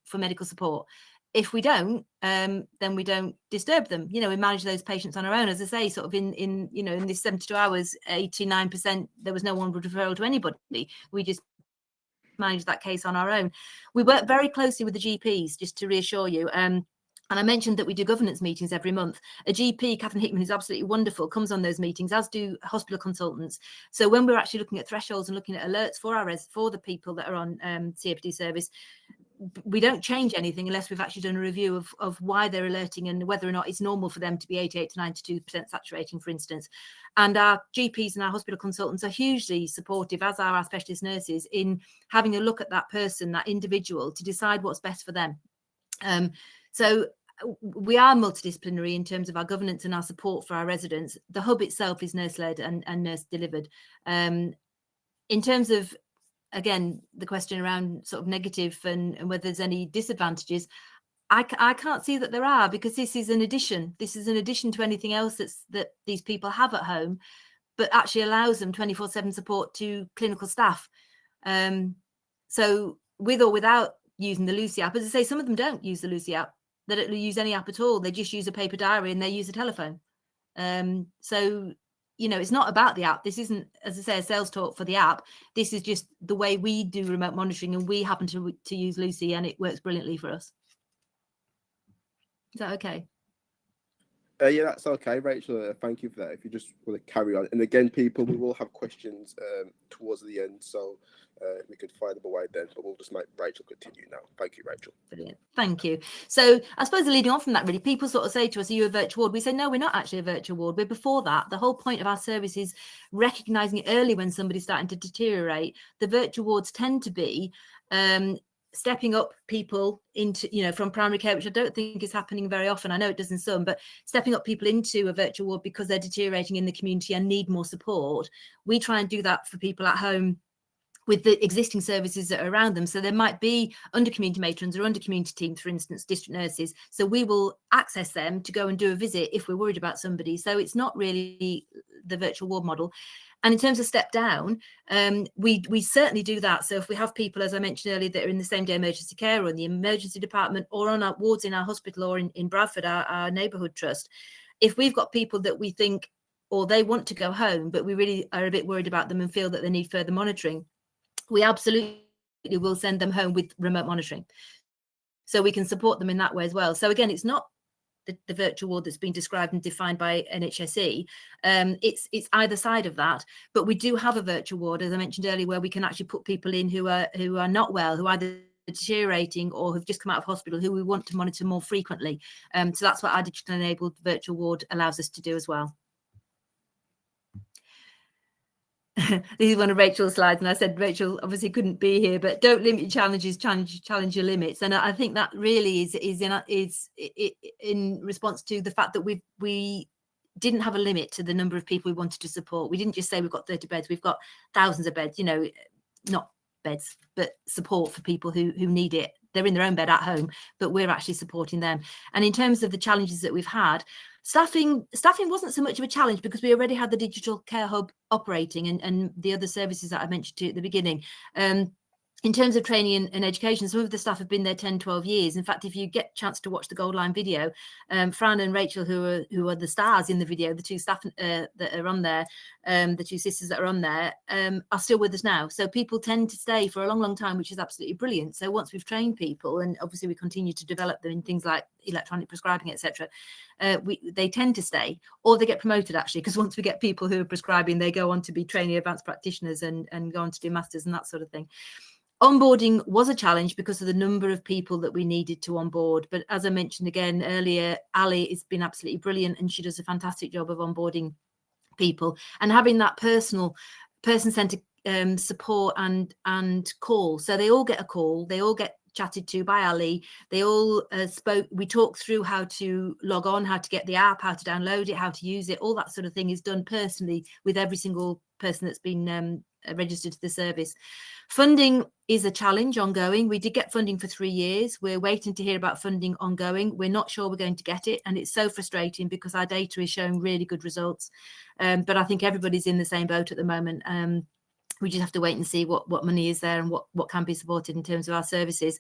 Speaker 3: for medical support. If we don't, then we don't disturb them. We manage those patients on our own. As I say, sort of in this 72 hours, 89%, there was no one referral to anybody. We just manage that case on our own. We work very closely with the GPs, just to reassure you. And I mentioned that we do governance meetings every month. A GP, Catherine Hickman, who's absolutely wonderful, comes on those meetings, as do hospital consultants. So when we're actually looking at thresholds and looking at alerts for the people that are on CAPD service, we don't change anything unless we've actually done a review of why they're alerting and whether or not it's normal for them to be 88 to 92% saturating, for instance. And our GPs and our hospital consultants are hugely supportive, as are our specialist nurses, in having a look at that person, that individual, to decide what's best for them. So we are multidisciplinary in terms of our governance and our support for our residents. The hub itself is nurse-led and nurse-delivered. In terms of, again, the question around sort of negative and whether there's any disadvantages, I can't see that there are, because this is an addition. This is an addition to anything else that these people have at home, but actually allows them 24/7 support to clinical staff. So with or without using the Luscii app, as I say, some of them don't use the Luscii app. They don't use any app at all. They just use a paper diary and they use a telephone. So, you know, it's not about the app. This isn't, as I say, a sales talk for the app. This is just the way we do remote monitoring, and we happen to use Luscii, and it works brilliantly for us. Is that okay?
Speaker 1: Yeah, that's okay, Rachel. Thank you for that. If you just want to carry on, and again, people, we will have questions towards the end, so we could find them away then. But we'll just make Rachel continue now. Thank you, Rachel.
Speaker 3: Brilliant. Thank you. So I suppose leading on from that, really, people sort of say to us, "Are you a virtual ward?" We say, "No, we're not actually a virtual ward. We're before that." The whole point of our service is recognising it early when somebody's starting to deteriorate. The virtual wards tend to be stepping up people into, you know, from primary care, which I don't think is happening very often. I know it does in some, but stepping up people into a virtual ward because they're deteriorating in the community and need more support. We try and do that for people at home with the existing services that are around them. So there might be under community matrons or under community teams, for instance, district nurses. So we will access them to go and do a visit if we're worried about somebody. So it's not really the virtual ward model. And in terms of step down, we certainly do that. So if we have people, as I mentioned earlier, that are in the same day emergency care or in the emergency department or on our wards in our hospital or in Bradford, our neighbourhood trust, if we've got people that we think, or they want to go home, but we really are a bit worried about them and feel that they need further monitoring, we absolutely will send them home with remote monitoring. So we can support them in that way as well. So again, it's not the virtual ward that's been described and defined by NHSE. It's either side of that, but we do have a virtual ward, as I mentioned earlier, where we can actually put people in who are not well, who are either deteriorating or have just come out of hospital, who we want to monitor more frequently. So that's what our digital enabled virtual ward allows us to do as well. This is one of Rachel's slides, and I said Rachel obviously couldn't be here, but don't limit your challenges, challenge your limits. And I think that really is in response to the fact that we didn't have a limit to the number of people we wanted to support. We didn't just say we've got 30 beds, we've got thousands of beds, you know, not beds, but support for people who need it. They're in their own bed at home, but we're actually supporting them. And in terms of the challenges that we've had, staffing wasn't so much of a challenge because we already had the digital care hub operating and the other services that I mentioned to you at the beginning. In terms of training and education, some of the staff have been there 10, 12 years. In fact, if you get a chance to watch the Gold Line video, Fran and Rachel, who are the stars in the video, the two staff that are on there, the two sisters that are on there, are still with us now. So people tend to stay for a long, long time, which is absolutely brilliant. So once we've trained people, and obviously we continue to develop them in things like electronic prescribing, etc., they tend to stay, or they get promoted actually, because once we get people who are prescribing, they go on to be trainee advanced practitioners and go on to do masters and that sort of thing. Onboarding was a challenge because of the number of people that we needed to onboard. But as I mentioned again earlier, Ali has been absolutely brilliant and she does a fantastic job of onboarding people and having that person-centered support and call. So they all get a call, they all get chatted to by Ali. They all we talked through how to log on, how to get the app, how to download it, how to use it. All that sort of thing is done personally with every single person that's been registered to the service. Funding is a challenge ongoing. We did get funding for 3 years. We're waiting to hear about funding ongoing. We're not sure we're going to get it, and it's so frustrating because our data is showing really good results. But I think everybody's in the same boat at the moment. We just have to wait and see what money is there and what can be supported in terms of our services.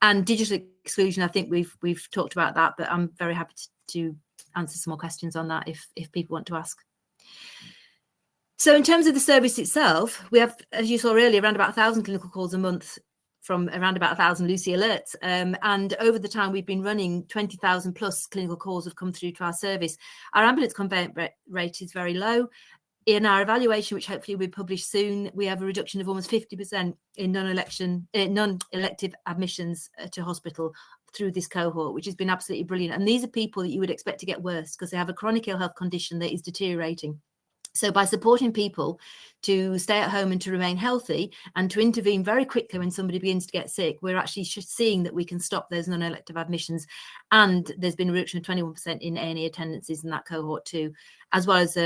Speaker 3: And digital exclusion, I think we've talked about that, but I'm very happy to answer some more questions on that if people want to ask. So in terms of the service itself, we have, as you saw earlier, around about 1,000 clinical calls a month from around about 1,000 Luscii alerts. And over the time we've been running, 20,000 plus clinical calls have come through to our service. Our ambulance conveyance rate is very low. In our evaluation, which hopefully will be published soon, we have a reduction of almost 50% in non-elective admissions to hospital through this cohort, which has been absolutely brilliant. And these are people that you would expect to get worse because they have a chronic ill health condition that is deteriorating. So by supporting people to stay at home and to remain healthy and to intervene very quickly when somebody begins to get sick, we're actually seeing that we can stop those non-elective admissions. And there's been a reduction of 21% in A&E attendances in that cohort too, as well as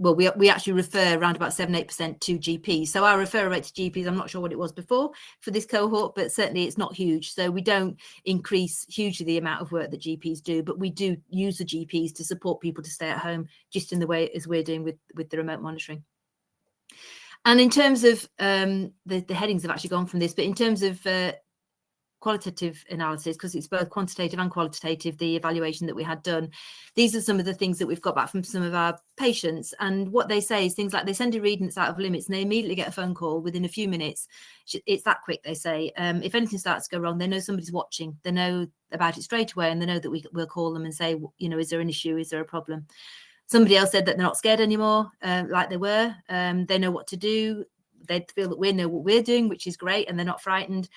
Speaker 3: well, we actually refer around about 7-8% to GPs. So our referral rate to GPs, I'm not sure what it was before for this cohort, but certainly it's not huge. So we don't increase hugely the amount of work that GPs do, but we do use the GPs to support people to stay at home, just in the way as we're doing with the remote monitoring. And in terms of the headings have actually gone from this, but in terms of qualitative analysis, because it's both quantitative and qualitative, the evaluation that we had done, these are some of the things that we've got back from some of our patients. And what they say is things like they send a reading that's out of limits and they immediately get a phone call within a few minutes. It's that quick, they say. If anything starts to go wrong, they know somebody's watching, they know about it straight away, and they know that we'll call them and say, you know, is there an issue, is there a problem? Somebody else said that they're not scared anymore, like they were. They know what to do. They feel that we know what we're doing, which is great, and they're not frightened,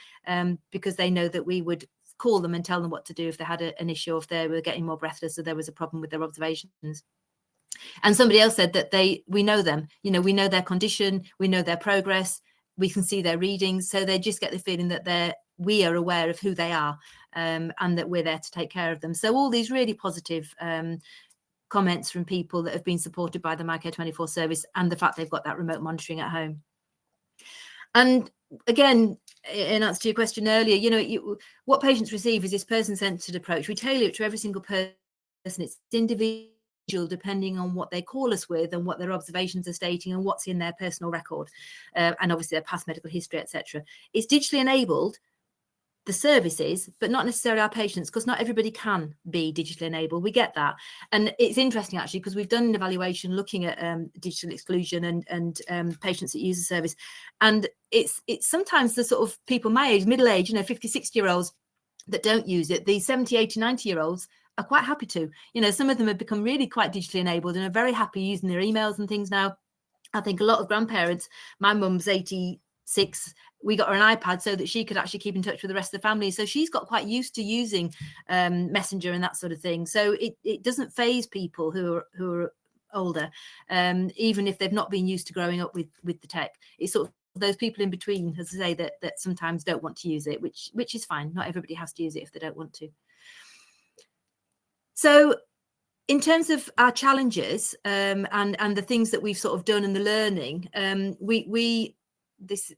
Speaker 3: because they know that we would call them and tell them what to do if they had an issue, if they were getting more breathless, or there was a problem with their observations. And somebody else said that we know them, you know, we know their condition, we know their progress, we can see their readings, so they just get the feeling that we are aware of who they are, and that we're there to take care of them. So all these really positive comments from people that have been supported by the MyCare24 service, and the fact they've got that remote monitoring at home. And again, in answer to your question earlier, you know, what patients receive is this person-centered approach. We tailor it to every single person. It's individual depending on what they call us with and what their observations are stating and what's in their personal record, and obviously their past medical history, etc. It's digitally enabled, the services, but not necessarily our patients, because not everybody can be digitally enabled. We get that. And it's interesting actually, because we've done an evaluation looking at digital exclusion and patients that use the service. And it's sometimes the sort of people my age, middle age, you know, 50, 60-year-olds that don't use it. The 70, 80, 90-year-olds are quite happy to. You know, some of them have become really quite digitally enabled and are very happy using their emails and things now. I think a lot of grandparents, my mum's 86, we got her an iPad so that she could actually keep in touch with the rest of the family. So she's got quite used to using Messenger and that sort of thing. So it doesn't faze people who are older, even if they've not been used to growing up with the tech. It's sort of those people in between, as I say, that sometimes don't want to use it, which is fine. Not everybody has to use it if they don't want to. So in terms of our challenges and the things that we've sort of done and the learning,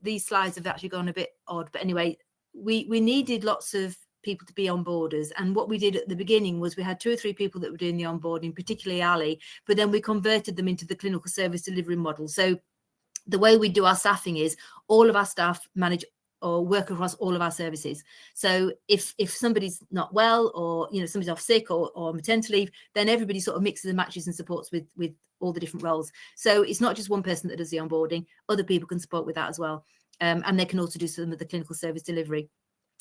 Speaker 3: these slides have actually gone a bit odd, but anyway, we needed lots of people to be onboarders, and what we did at the beginning was we had 2 or 3 people that were doing the onboarding, particularly Ali, but then we converted them into the clinical service delivery model. So the way we do our staffing is all of our staff manage or work across all of our services. So if somebody's not well, or you know, somebody's off sick or maternity leave, then everybody sort of mixes and matches and supports with all the different roles. So it's not just one person that does the onboarding, other people can support with that as well. And they can also do some of the clinical service delivery.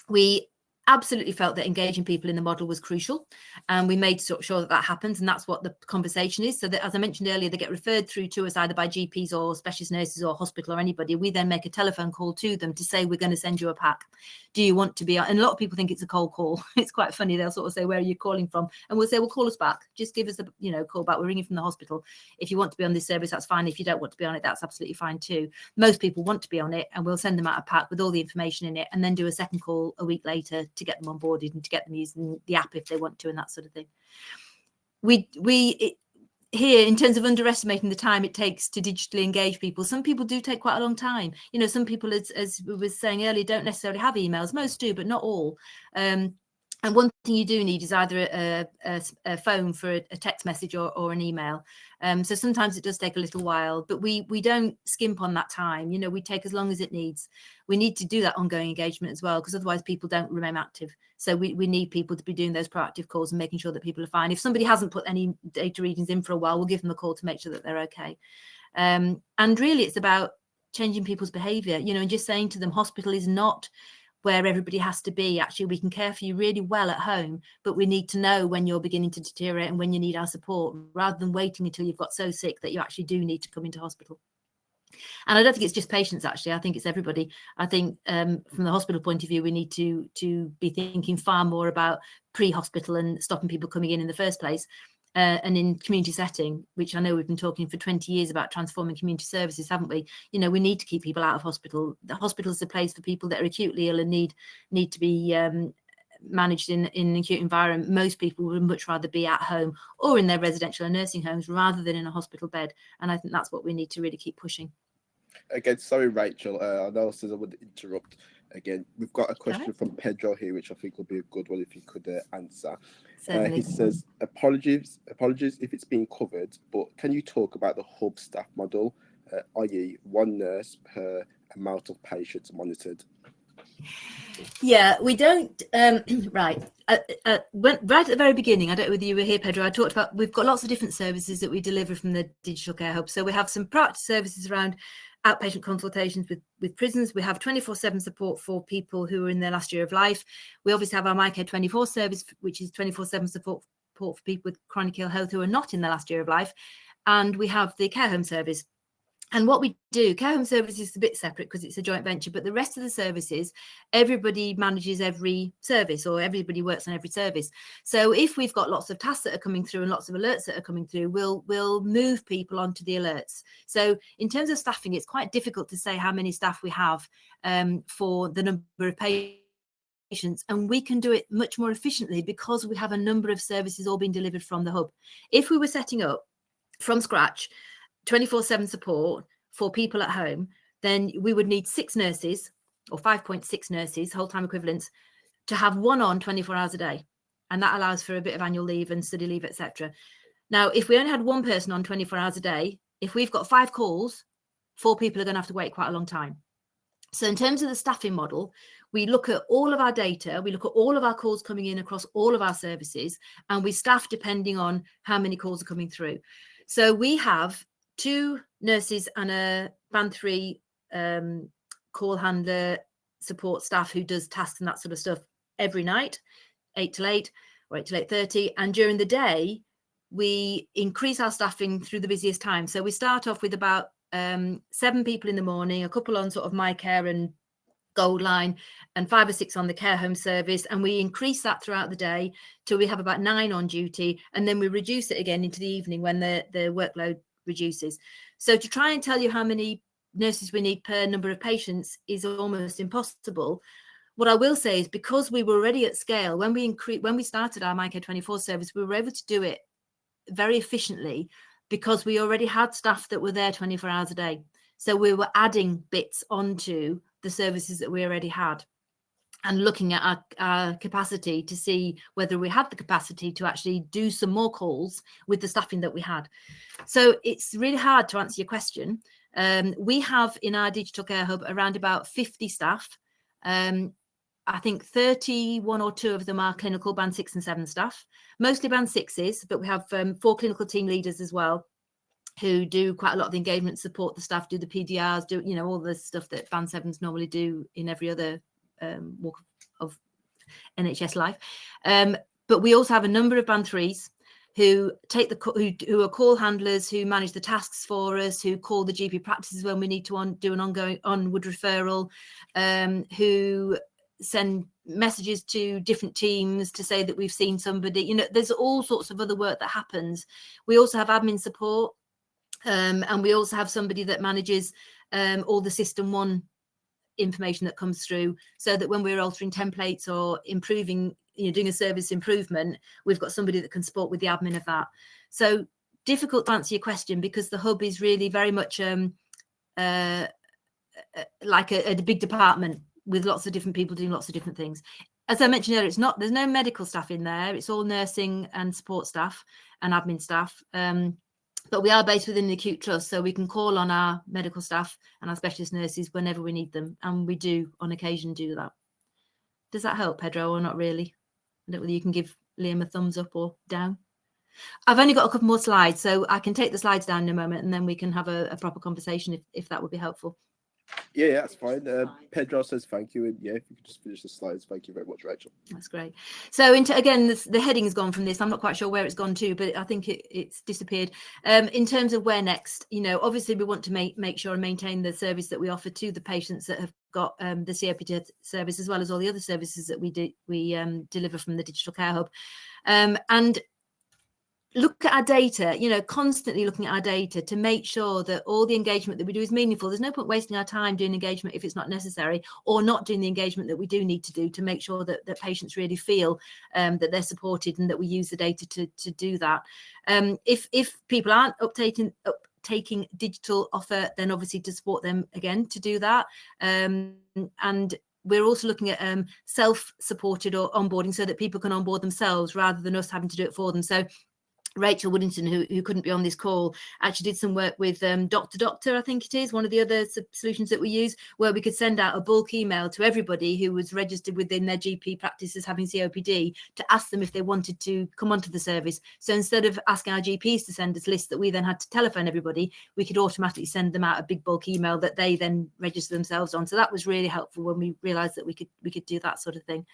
Speaker 3: We absolutely felt that engaging people in the model was crucial, and we made sure that happens, and that's what the conversation is. So that, as I mentioned earlier, they get referred through to us either by GPs or specialist nurses or hospital or anybody. We then make a telephone call to them to say, we're going to send you a pack. Do you want to be on? And a lot of people think it's a cold call. It's quite funny. They'll sort of say, where are you calling from? And we'll say, well, call us back. Just give us a call back. We're ringing from the hospital. If you want to be on this service, that's fine. If you don't want to be on it, that's absolutely fine too. Most people want to be on it, and we'll send them out a pack with all the information in it, and then do a second call a week later to get them onboarded and to get them using the app if they want to, and that sort of thing. Here, in terms of underestimating the time it takes to digitally engage people, some people do take quite a long time. You know, some people, as we were saying earlier, don't necessarily have emails. Most do, but not all. And one thing you do need is either a phone for a text message or an email. So sometimes it does take a little while, but we don't skimp on that time. You know, we take as long as it needs. We need to do that ongoing engagement as well, because otherwise people don't remain active. So we need people to be doing those proactive calls and making sure that people are fine. If somebody hasn't put any data readings in for a while, we'll give them a call to make sure that they're okay. And really it's about changing people's behaviour, you know, and just saying to them, hospital is not where everybody has to be. Actually, we can care for you really well at home, but we need to know when you're beginning to deteriorate and when you need our support, rather than waiting until you've got so sick that you actually do need to come into hospital. And I don't think it's just patients, actually. I think it's everybody. I think from the hospital point of view, we need to be thinking far more about pre-hospital and stopping people coming in the first place. and in community setting, which I know we've been talking for 20 years about transforming community services, haven't we? You know, we need to keep people out of hospital. The hospital is a place for people that are acutely ill and need to be managed in an acute environment. Most people would much rather be at home or in their residential and nursing homes rather than in a hospital bed. And I think that's what we need to really keep pushing.
Speaker 1: Again, sorry, Rachel. I know I said I would interrupt. Again, we've got a question from Pedro here, which I think will be a good one if you could answer. He says, apologies if it's being covered, but can you talk about the hub staff model, i.e. one nurse per amount of patients monitored?
Speaker 3: Yeah, we don't. Right. Right at the very beginning, I don't know whether you were here, Pedro, I talked about we've got lots of different services that we deliver from the Digital Care Hub. So we have some practice services around outpatient consultations with prisons. We have 24/7 support for people who are in their last year of life. We obviously have our MyCare 24 service, which is 24/7 support for people with chronic ill health who are not in their last year of life. And we have the care home service. And what we do, care home service is a bit separate because it's a joint venture, but the rest of the services, everybody manages every service or everybody works on every service. So if we've got lots of tasks that are coming through and lots of alerts that are coming through, we'll move people onto the alerts. So in terms of staffing, it's quite difficult to say how many staff we have for the number of patients, and we can do it much more efficiently because we have a number of services all being delivered from the hub. If we were setting up from scratch 24/7 support for people at home, then we would need 6 nurses or 5.6 nurses, whole-time equivalents, to have one on 24 hours a day. And that allows for a bit of annual leave and study leave, etc. Now, if we only had one person on 24 hours a day, if we've got 5 calls, 4 people are going to have to wait quite a long time. So in terms of the staffing model, we look at all of our data, we look at all of our calls coming in across all of our services, and we staff depending on how many calls are coming through. So we have 2 nurses and a band 3 call handler support staff who does tasks and that sort of stuff every night, 8 till 8 or 8 till 8:30. And during the day, we increase our staffing through the busiest time. So we start off with about 7 people in the morning, a couple on sort of MyCare and Gold Line, and 5 or 6 on the care home service. And we increase that throughout the day till we have about 9 on duty. And then we reduce it again into the evening when the workload reduces. So to try and tell you how many nurses we need per number of patients is almost impossible. What I will say is because we were already at scale, when we started our MyCare 24 service, we were able to do it very efficiently because we already had staff that were there 24 hours a day. So we were adding bits onto the services that we already had and looking at our capacity to see whether we had the capacity to actually do some more calls with the staffing that we had. So it's really hard to answer your question. We have in our Digital Care Hub around about 50 staff. I think 31 or 2 of them are clinical band 6 and 7 staff, mostly band 6s, but we have 4 clinical team leaders as well who do quite a lot of the engagement, support the staff, do the PDRs, do, you know, all the stuff that band 7s normally do in every other walk of NHS life. But we also have a number of band 3s who take who are call handlers, who manage the tasks for us, who call the GP practices when we need to do an ongoing onward referral, who send messages to different teams to say that we've seen somebody. You know, there's all sorts of other work that happens. We also have admin support, and we also have somebody that manages all the System 1 information that comes through, so that when we're altering templates or improving, you know, doing a service improvement, we've got somebody that can support with the admin of that. So difficult to answer your question because the hub is really very much like a big department with lots of different people doing lots of different things. As I mentioned earlier, there's no medical staff in there. It's all nursing and support staff and admin staff. But we are based within the acute trust, so we can call on our medical staff and our specialist nurses whenever we need them. And we do on occasion do that. Does that help, Pedro, or not really? I don't know whether you can give Liam a thumbs up or down. I've only got a couple more slides, so I can take the slides down in a moment and then we can have a proper conversation if that would be helpful.
Speaker 1: Yeah, that's fine. Pedro says thank you. And yeah, if you could just finish the slides. Thank you very much, Rachel. That's
Speaker 3: great. So again, the heading's gone from this. I'm not quite sure where it's gone to, but I think it's disappeared. In terms of where next, you know, obviously we want to make sure and maintain the service that we offer to the patients that have got the COPD service, as well as all the other services that we deliver from the Digital Care Hub. And look at our data, constantly looking at our data to make sure that all the engagement that we do is meaningful. There's no point wasting our time doing engagement if it's not necessary, or not doing the engagement that we do need to do to make sure that patients really feel that they're supported, and that we use the data to do that. If people aren't taking digital offer, then obviously to support them again to do that. And we're also looking at self-supported or onboarding, so that people can onboard themselves rather than us having to do it for them. So Rachel Woodington, who couldn't be on this call, actually did some work with Doctor, I think it is, one of the other solutions that we use, where we could send out a bulk email to everybody who was registered within their GP practice as having COPD, to ask them if they wanted to come onto the service. So instead of asking our GPs to send us lists that we then had to telephone everybody, we could automatically send them out a big bulk email that they then register themselves on. So that was really helpful when we realised that we could do that sort of thing.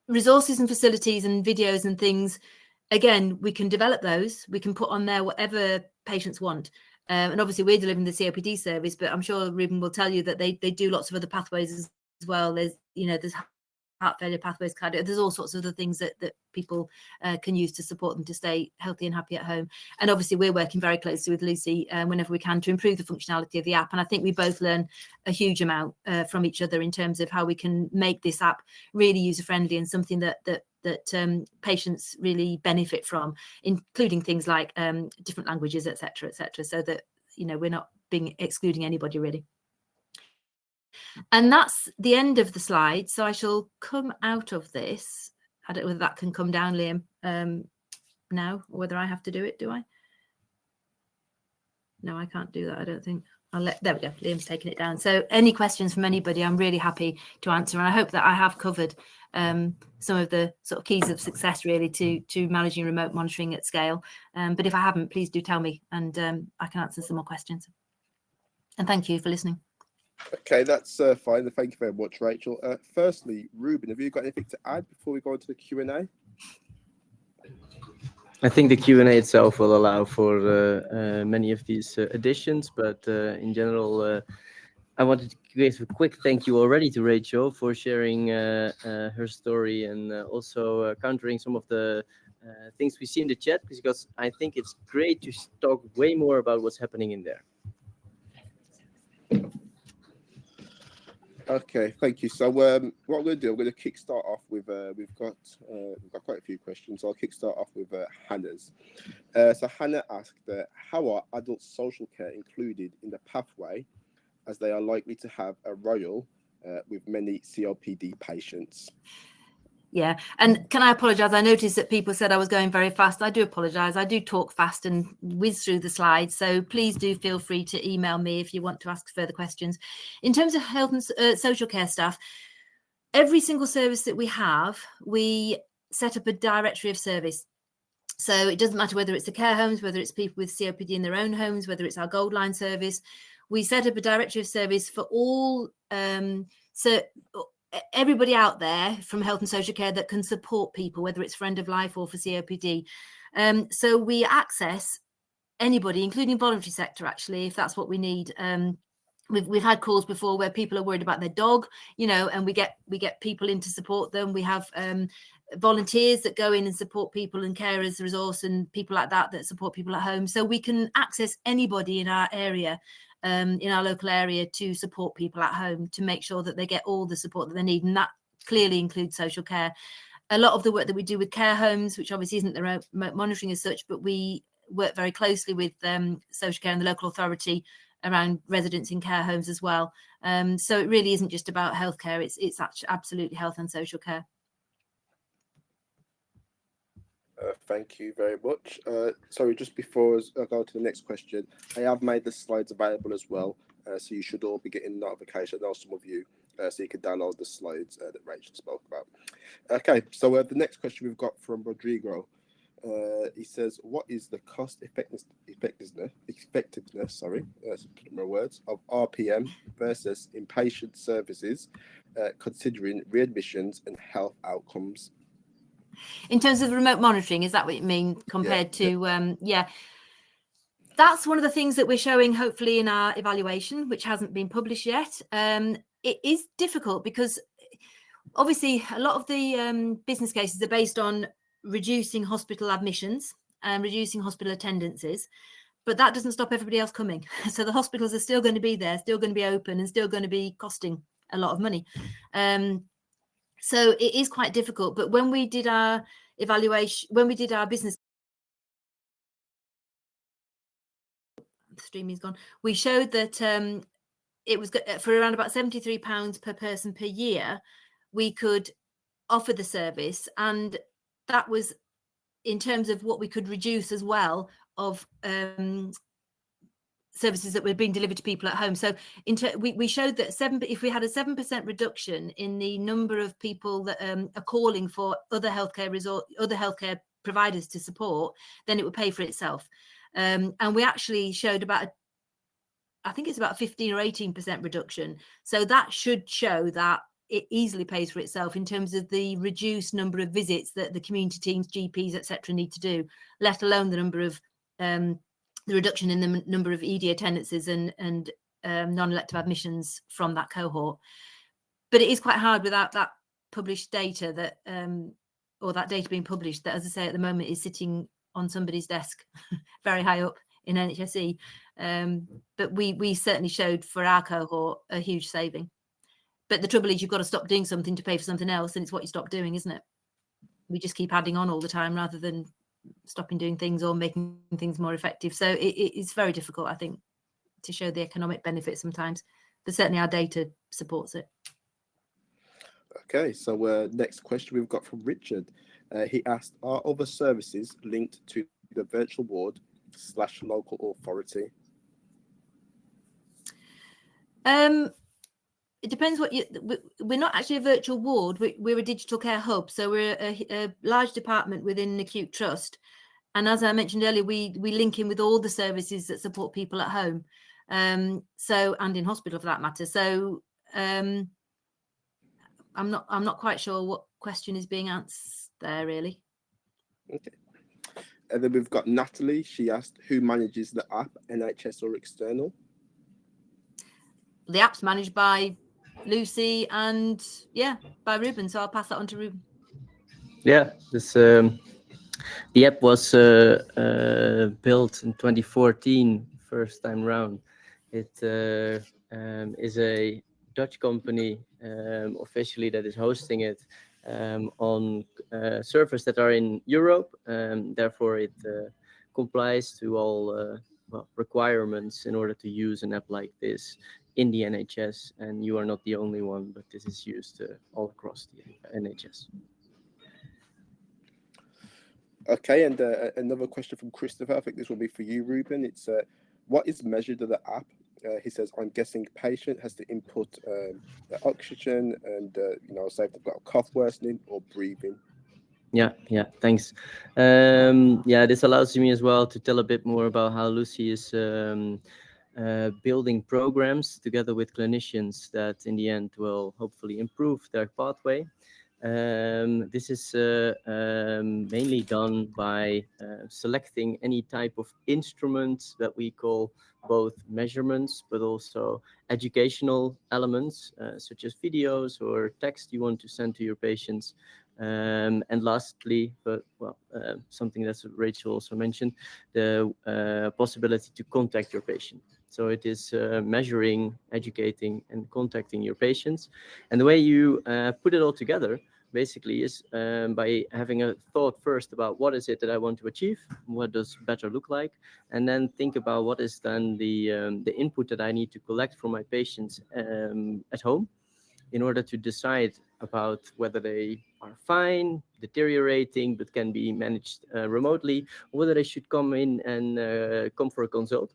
Speaker 3: Resources and facilities and videos and things, again, we can develop those. We can put on there whatever patients want. And obviously we're delivering the COPD service, but I'm sure Ruben will tell you that they do lots of other pathways as well. There's heart failure pathways, cardio. There's all sorts of other things that people can use to support them to stay healthy and happy at home. And obviously we're working very closely with Luscii whenever we can to improve the functionality of the app. And I think we both learn a huge amount from each other in terms of how we can make this app really user-friendly and something that patients really benefit from, including things like different languages, etc., so that we're not excluding anybody really. And that's the end of the slide. So I shall come out of this. I don't know whether that can come down, Liam, now, or whether I have to do it. Do I? No, I can't do that, I don't think. There we go. Liam's taking it down. So any questions from anybody, I'm really happy to answer. And I hope that I have covered some of the sort of keys of success really to managing remote monitoring at scale. But if I haven't, please do tell me, and I can answer some more questions. And thank you for listening.
Speaker 1: Okay, that's fine. Thank you very much, Rachel. Firstly, Ruben, have you got anything to add before we go into the Q&A?
Speaker 2: I think the Q&A itself will allow for many of these additions, but in general, I wanted to give a quick thank you already to Rachel for sharing her story, and also countering some of the things we see in the chat, because I think it's great to talk way more about what's happening in there.
Speaker 1: Okay, thank you. So what I'm going to do, I'm going to kickstart off with we've got quite a few questions. So I'll kickstart off with Hannah's. So Hannah asked, how are adult social care included in the pathway, as they are likely to have a royal with many COPD patients?
Speaker 3: Yeah, and can I apologise? I noticed that people said I was going very fast. I do apologise. I do talk fast and whiz through the slides. So please do feel free to email me if you want to ask further questions. In terms of health and social care staff, every single service that we have, we set up a directory of service. So it doesn't matter whether it's the care homes, whether it's people with COPD in their own homes, whether it's our Gold Line service. We set up a directory of service for all everybody out there from health and social care that can support people, whether it's for end of life or for COPD. So we access anybody, including voluntary sector, actually, if that's what we need. We've had calls before where people are worried about their dog, and we get people in to support them. We have volunteers that go in and support people, and carers resource and people like that support people at home. So we can access anybody in our area, in our local area, to support people at home, to make sure that they get all the support that they need. And that clearly includes social care. A lot of the work that we do with care homes, which obviously isn't the remote monitoring as such, but we work very closely with social care and the local authority around residents in care homes as well. So it really isn't just about healthcare, it's actually absolutely health and social care.
Speaker 1: Thank you very much. Sorry, just before I go to the next question, I have made the slides available as well, so you should all be getting notification. I know some of you, so you can download the slides that Rachel spoke about. Okay, so the next question we've got from Rodrigo. He says, what is the cost effectiveness more words, of RPM versus inpatient services, considering readmissions and health outcomes?
Speaker 3: In terms of remote monitoring, is that what you mean compared to, yeah. That's one of the things that we're showing, hopefully, in our evaluation, which hasn't been published yet. It is difficult because obviously a lot of the business cases are based on reducing hospital admissions and reducing hospital attendances, but that doesn't stop everybody else coming. So the hospitals are still going to be there, still going to be open, and still going to be costing a lot of money. So it is quite difficult. But when we did our evaluation, when we did our business, the stream is gone. We showed that it was for around about £73 per person per year, we could offer the service, and that was in terms of what we could reduce as well of services that were being delivered to people at home. So we showed that if we had a 7% reduction in the number of people that are calling for other healthcare providers to support, then it would pay for itself. And we actually showed I think it's about 15 or 18% reduction. So that should show that it easily pays for itself in terms of the reduced number of visits that the community teams, GPs, etc., need to do, let alone the number of the reduction in the number of ED attendances and non-elective admissions from that cohort. But it is quite hard without that published data that, or that data being published, that, as I say, at the moment is sitting on somebody's desk very high up in NHSE. But we certainly showed for our cohort a huge saving. But the trouble is you've got to stop doing something to pay for something else, and it's what you stop doing, isn't it? We just keep adding on all the time rather than stopping doing things or making things more effective. So it's very difficult, I think, to show the economic benefit sometimes, but certainly our data supports it.
Speaker 1: Okay, so next question we've got from Richard. He asked, are other services linked to the virtual ward / local authority?
Speaker 3: It depends what we're not actually a virtual ward. We're a digital care hub. So we're a large department within an acute trust. And as I mentioned earlier, we link in with all the services that support people at home. And in hospital for that matter. So I'm not quite sure what question is being answered there, really.
Speaker 1: Okay. And then we've got Natalie. She asked, who manages the app, NHS or external?
Speaker 3: The app's managed by Luscii and by Ruben. So I'll pass that on to Ruben.
Speaker 2: Yeah, the app was built in 2014, first time round. It is a Dutch company officially that is hosting it on servers that are in Europe. Therefore, it complies to all requirements in order to use an app like this in the NHS. And you are not the only one, but this is used all across the NHS.
Speaker 1: Okay, and another question from Christopher. I think this will be for you, Ruben. It's what is measured of the app? He says, I'm guessing patient has to input the oxygen and, say if they've got a cough worsening or breathing.
Speaker 2: Yeah, thanks. This allows me as well to tell a bit more about how Luscii is building programs together with clinicians that in the end will hopefully improve their pathway. This is mainly done by selecting any type of instrument that we call both measurements, but also educational elements, such as videos or text you want to send to your patients. And lastly, something that Rachel also mentioned, the possibility to contact your patient. So it is measuring, educating, and contacting your patients. And the way you put it all together basically is by having a thought first about what is it that I want to achieve, what does better look like, and then think about what is then the input that I need to collect from my patients at home in order to decide about whether they are fine, deteriorating, but can be managed remotely, or whether they should come in and come for a consult.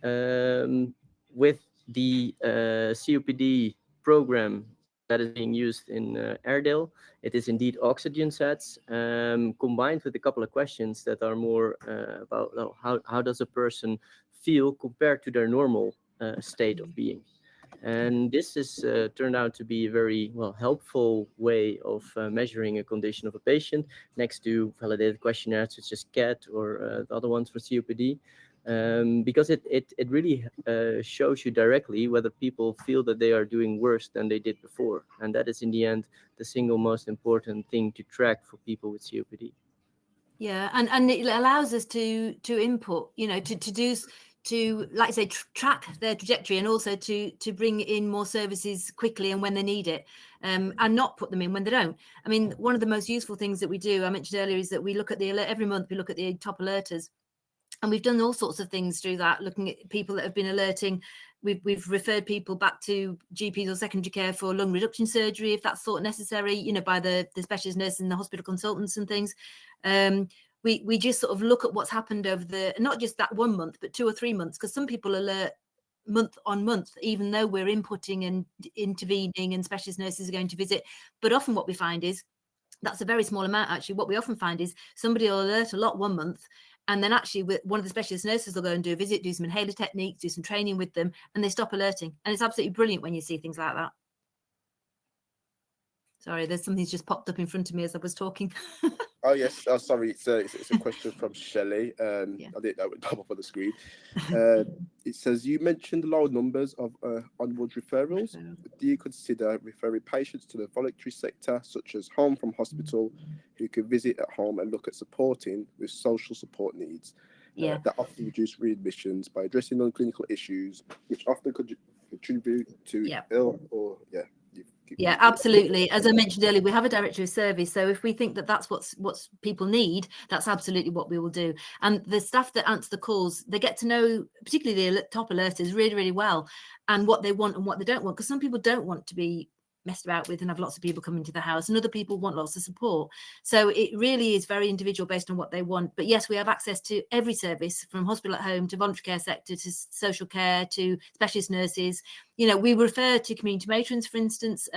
Speaker 2: With the COPD program that is being used in Airedale, it is indeed oxygen sets combined with a couple of questions that are more about how does a person feel compared to their normal state of being. And this is turned out to be a very helpful way of measuring a condition of a patient next to validated questionnaires such as CAT or the other ones for COPD. because it really shows you directly whether people feel that they are doing worse than they did before. And that is in the end the single most important thing to track for people with COPD.
Speaker 3: Yeah, and it allows us to input, to like I say, track their trajectory, and also to bring in more services quickly and when they need it, and not put them in when they don't. I mean, one of the most useful things that we do, I mentioned earlier, is that we look at the alert every month. We look at the top alerters, and we've done all sorts of things through that, looking at people that have been alerting. We've referred people back to GPs or secondary care for lung reduction surgery if that's thought necessary, by the specialist nurses and the hospital consultants and things. We just sort of look at what's happened over not just that 1 month, but 2 or 3 months, because some people alert month on month, even though we're inputting and intervening and specialist nurses are going to visit. But often what we find is that's a very small amount. Actually, what we often find is somebody will alert a lot 1 month, and then actually one of the specialist nurses will go and do a visit, do some inhaler techniques, do some training with them, and they stop alerting. And it's absolutely brilliant when you see things like that. Sorry, there's something's just popped up in front of me as I was talking.
Speaker 1: Oh yes, sorry. It's a question from Shelley. I didn't know it would pop up on the screen. It says, you mentioned low numbers of onward referrals. Do you consider referring patients to the voluntary sector, such as home from hospital, who can visit at home and look at supporting with social support needs? That often reduce readmissions by addressing non-clinical issues, which often contribute to ill or
Speaker 3: Yeah, absolutely. As I mentioned earlier, we have a directory of service. So if we think that that's what people need, that's absolutely what we will do. And the staff that answer the calls, they get to know, particularly the top alerters, really, really well, and what they want and what they don't want. Because some people don't want to be messed about with and have lots of people coming to the house, and other people want lots of support. So it really is very individual based on what they want. But yes, we have access to every service, from hospital at home to voluntary care sector to social care to specialist nurses. We refer to community matrons, for instance.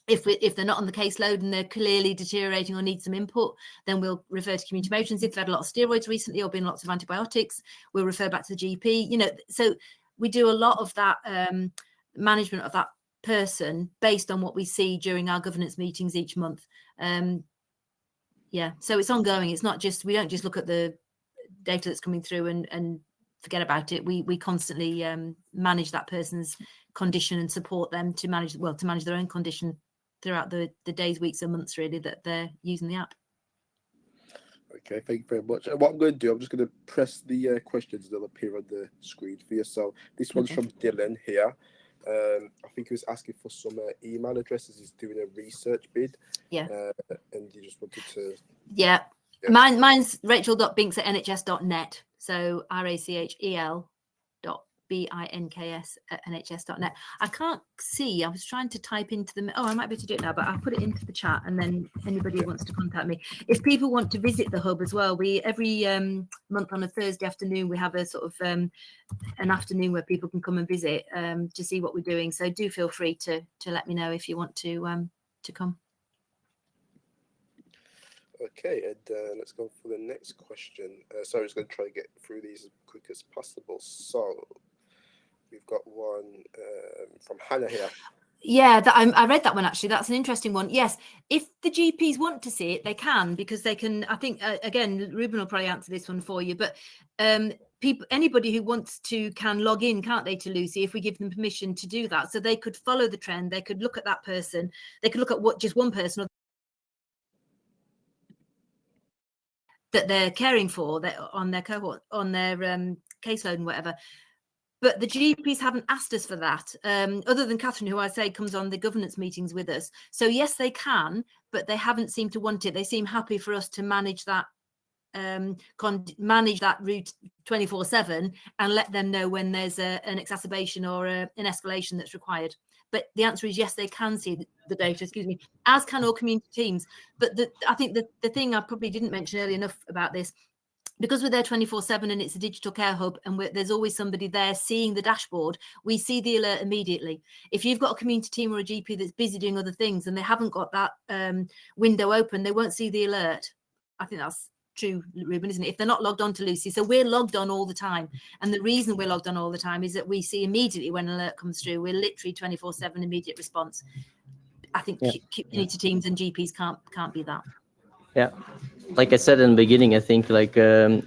Speaker 3: If they're not on the caseload and they're clearly deteriorating or need some input, then we'll refer to community matrons. If they've had a lot of steroids recently or been lots of antibiotics, we'll refer back to the GP. So we do a lot of that management of that person based on what we see during our governance meetings each month. So it's ongoing. It's not just, we don't just look at the data that's coming through and forget about it. We constantly manage that person's condition and support them to manage their own condition throughout the days, weeks and months really that they're using the app.
Speaker 1: Okay, thank you very much. And what I'm going to do, I'm just going to press the questions that'll appear on the screen for you. So this one's from Dylan here. I think he was asking for some email addresses. He's doing a research bid. And he just wanted to... Mine's rachel.binks@nhs.net. So rachel.binks@nhs.net. I can't see. I was trying to type into the... I might be able to do it now, but I'll put it into the chat, and then anybody who wants to contact me. If people want to visit the hub as well, we every month on a Thursday afternoon, we have a sort of an afternoon where people can come and visit to see what we're doing. So do feel free to let me know if you want to come. Okay, and let's go for the next question. So I'm just going to try to get through these as quick as possible. So we've got one from Hannah here.
Speaker 3: Yeah, I read that one actually. That's an interesting one. Yes, if the GPs want to see it, they can, because they can. I think again, Ruben will probably answer this one for you. But anybody who wants to can log in, can't they, to Luscii if we give them permission to do that? So they could follow the trend. They could look at that person. They could look at just one person that they're caring for, on their cohort, on their caseload and whatever. But the GPs haven't asked us for that, other than Catherine, who I say comes on the governance meetings with us. So yes, they can, but they haven't seemed to want it. They seem happy for us to manage that route 24/7 and let them know when there's an exacerbation or an escalation that's required. But the answer is yes, they can see the data, as can all community teams. But I think the thing I probably didn't mention early enough about this, because we're there 24/7 and it's a digital care hub and there's always somebody there seeing the dashboard, we see the alert immediately. If you've got a community team or a GP that's busy doing other things and they haven't got that window open, they won't see the alert. I think that's true, Ruben, isn't it? If they're not logged on to Luscii. So we're logged on all the time. And the reason we're logged on all the time is that we see immediately when an alert comes through. We're literally 24/7 immediate response. I think community teams and GPs can't be that.
Speaker 2: Yeah, like I said in the beginning, I think like the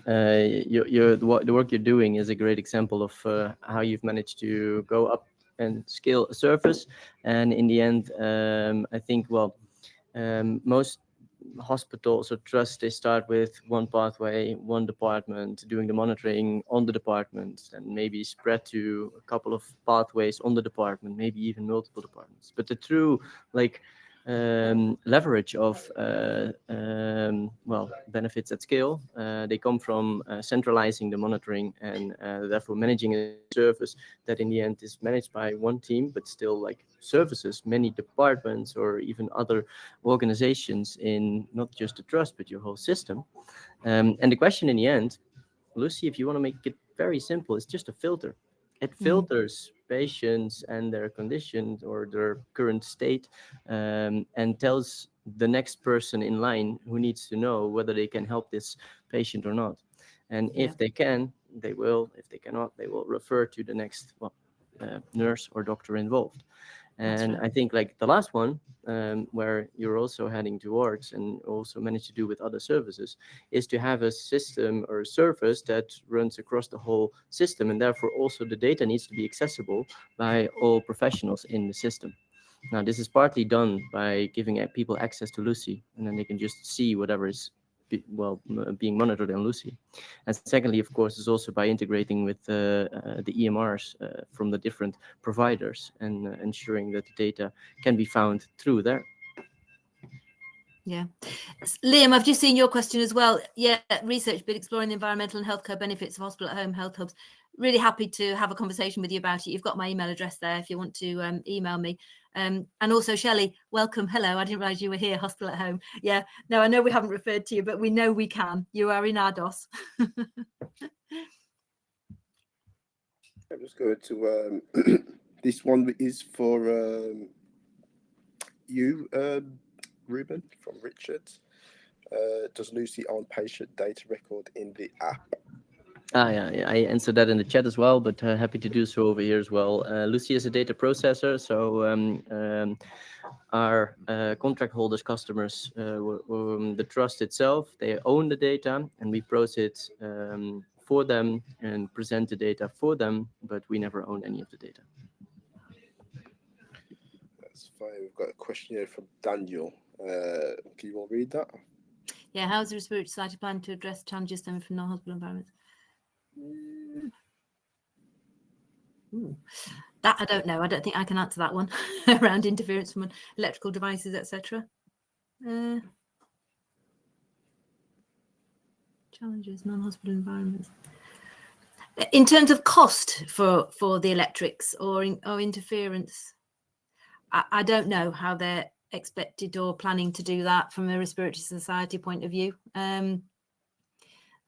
Speaker 2: work you're doing is a great example of how you've managed to go up and scale a service. And in the end, I think, well, most hospitals or trusts, they start with one pathway, one department, doing the monitoring on the department, and maybe spread to a couple of pathways on the department, maybe even multiple departments. But the true like leverage of well, benefits at scale, they come from centralizing the monitoring and therefore managing a service that in the end is managed by one team, but still like services many departments or even other organizations in not just the trust but your whole system. And the question in the end, Lucy, if you want to make it very simple, it's just a filter. It filters patients and their conditions or their current state, and tells the next person in line who needs to know whether they can help this patient or not. And if they can, they will. If they cannot, they will refer to the next nurse or doctor involved. And
Speaker 3: right.
Speaker 2: I think like the last one, where you're also heading towards and also manage to do with other services, is to have a system or a service that runs across the whole system. And therefore also the data needs to be accessible by all professionals in the system. Now, this is partly done by giving people access to Lucy, and then they can just see whatever is being monitored on Lucy. And secondly, of course, is also by integrating with the EMRs from the different providers and ensuring that the data can be found through there.
Speaker 3: Yeah. Liam, I've just seen your question as well. Yeah, research been exploring the environmental and healthcare benefits of hospital at home health hubs. Really happy to have a conversation with you about it. You've got my email address there if you want to email me. And also, Shelley, welcome. Hello. I didn't realize you were here, hospital at home. Yeah. No, I know we haven't referred to you, but we know we can. You are in our DOS.
Speaker 1: I'm just going to this one is for you, Ruben, from Richard. Does Lucy own patient data record in the app?
Speaker 2: Yeah, I answered that in the chat as well, but happy to do so over here as well. Lucy is a data processor, so our contract holders, customers, the trust itself, they own the data, and we process it for them and present the data for them, but we never own any of the data.
Speaker 1: That's fine. We've got a question here from Daniel. Can you all read that?
Speaker 3: Yeah, how's the Respiratory Society plan to address challenges stemming from non-hospital environments? That I don't know. I don't think I can answer that one around interference from electrical devices, etc. Challenges, non-hospital environments. In terms of cost for the electrics or interference, I don't know how they're expected or planning to do that from a Respiratory Society point of view.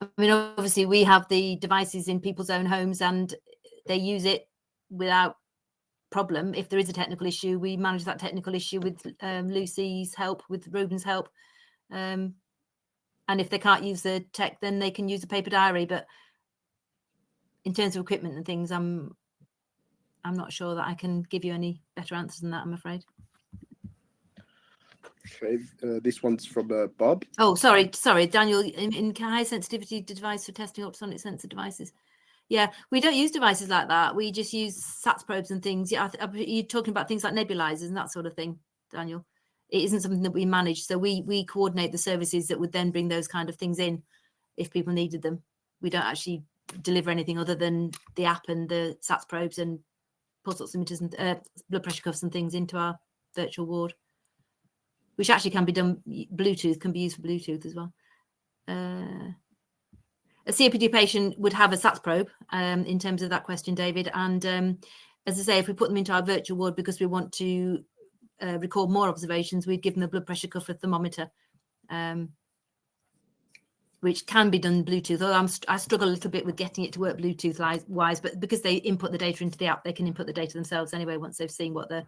Speaker 3: I mean, obviously, we have the devices in people's own homes and they use it without problem. If there is a technical issue, we manage that technical issue with Lucy's help, with Ruben's help. And if they can't use the tech, then they can use a paper diary. But in terms of equipment and things, I'm not sure that I can give you any better answers than that, I'm afraid.
Speaker 1: Okay, this one's from Bob.
Speaker 3: Oh, sorry, Daniel. In high sensitivity device for testing ultrasonic sensor devices. Yeah, we don't use devices like that. We just use SATS probes and things. Yeah, you're talking about things like nebulizers and that sort of thing, Daniel. It isn't something that we manage. So we coordinate the services that would then bring those kind of things in if people needed them. We don't actually deliver anything other than the app and the SATS probes and pulse oximeters and blood pressure cuffs and things into our virtual ward, which actually can be done. Bluetooth can be used for Bluetooth as well. A COPD patient would have a SATS probe in terms of that question, David. And as I say, if we put them into our virtual ward because we want to record more observations, we'd give them a blood pressure cuff with thermometer, which can be done Bluetooth. Although I struggle a little bit with getting it to work Bluetooth wise, but because they input the data into the app, they can input the data themselves anyway once they've seen what the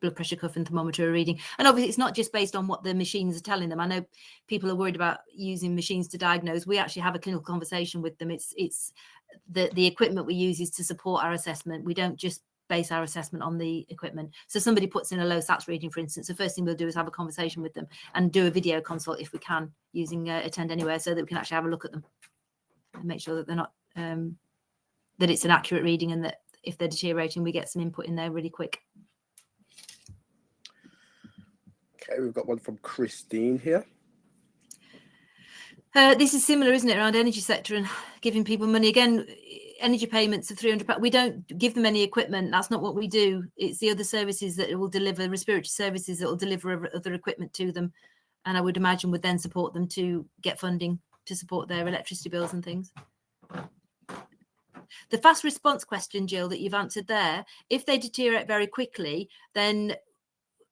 Speaker 3: blood pressure cuff and thermometer are reading. And obviously it's not just based on what the machines are telling them. I know people are worried about using machines to diagnose. We actually have a clinical conversation with them. It's the equipment we use is to support our assessment. We don't just base our assessment on the equipment. So somebody puts in a low SATS reading, for instance, the first thing we'll do is have a conversation with them and do a video consult if we can, using Attend Anywhere, so that we can actually have a look at them and make sure that they're not that it's an accurate reading, and that if they're deteriorating, we get some input in there really quick.
Speaker 1: Okay, we've got one from Christine here.
Speaker 3: This is similar, isn't it, around energy sector and giving people money. Again, energy payments of £300. We don't give them any equipment. That's not what we do. It's the other services that will deliver, respiratory services that will deliver other equipment to them. And I would imagine would then support them to get funding to support their electricity bills and things. The fast response question, Jill, that you've answered there, if they deteriorate very quickly, then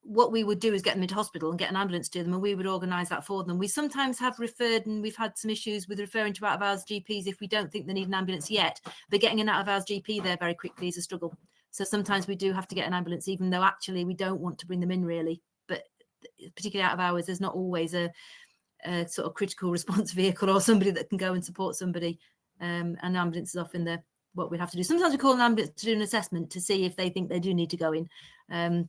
Speaker 3: what we would do is get them into hospital and get an ambulance to them, and we would organise that for them. We sometimes have referred, and we've had some issues with referring to out-of-hours GPs if we don't think they need an ambulance yet, but getting an out-of-hours GP there very quickly is a struggle. So sometimes we do have to get an ambulance, even though actually we don't want to bring them in really. But particularly out-of-hours, there's not always a sort of critical response vehicle or somebody that can go and support somebody. And ambulance is often what we have to do. Sometimes we call an ambulance to do an assessment to see if they think they do need to go in.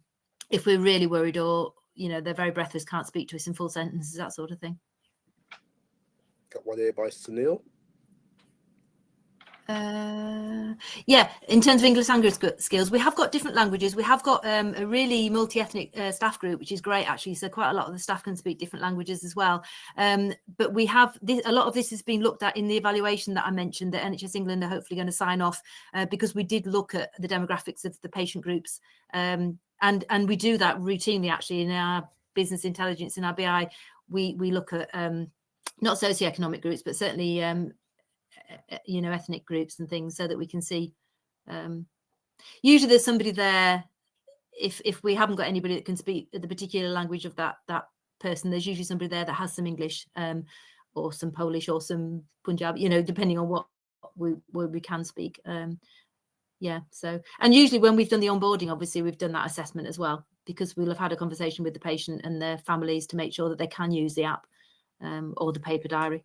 Speaker 3: If we're really worried, or they're very breathless, can't speak to us in full sentences, that sort of thing.
Speaker 1: Got one here by Sunil.
Speaker 3: Yeah, in terms of English language skills, we have got different languages. We have got a really multi-ethnic staff group, which is great actually. So quite a lot of the staff can speak different languages as well. But we have a lot of this has been looked at in the evaluation that I mentioned that NHS England are hopefully going to sign off, because we did look at the demographics of the patient groups. And we do that routinely actually in our business intelligence, in our BI. We look at not socioeconomic groups, but certainly ethnic groups and things, so that we can see. Usually there's somebody there, if we haven't got anybody that can speak the particular language of that person, there's usually somebody there that has some English or some Polish or some Punjabi, depending on what we can speak. So, and usually when we've done the onboarding, obviously we've done that assessment as well, because we'll have had a conversation with the patient and their families to make sure that they can use the app or the paper diary.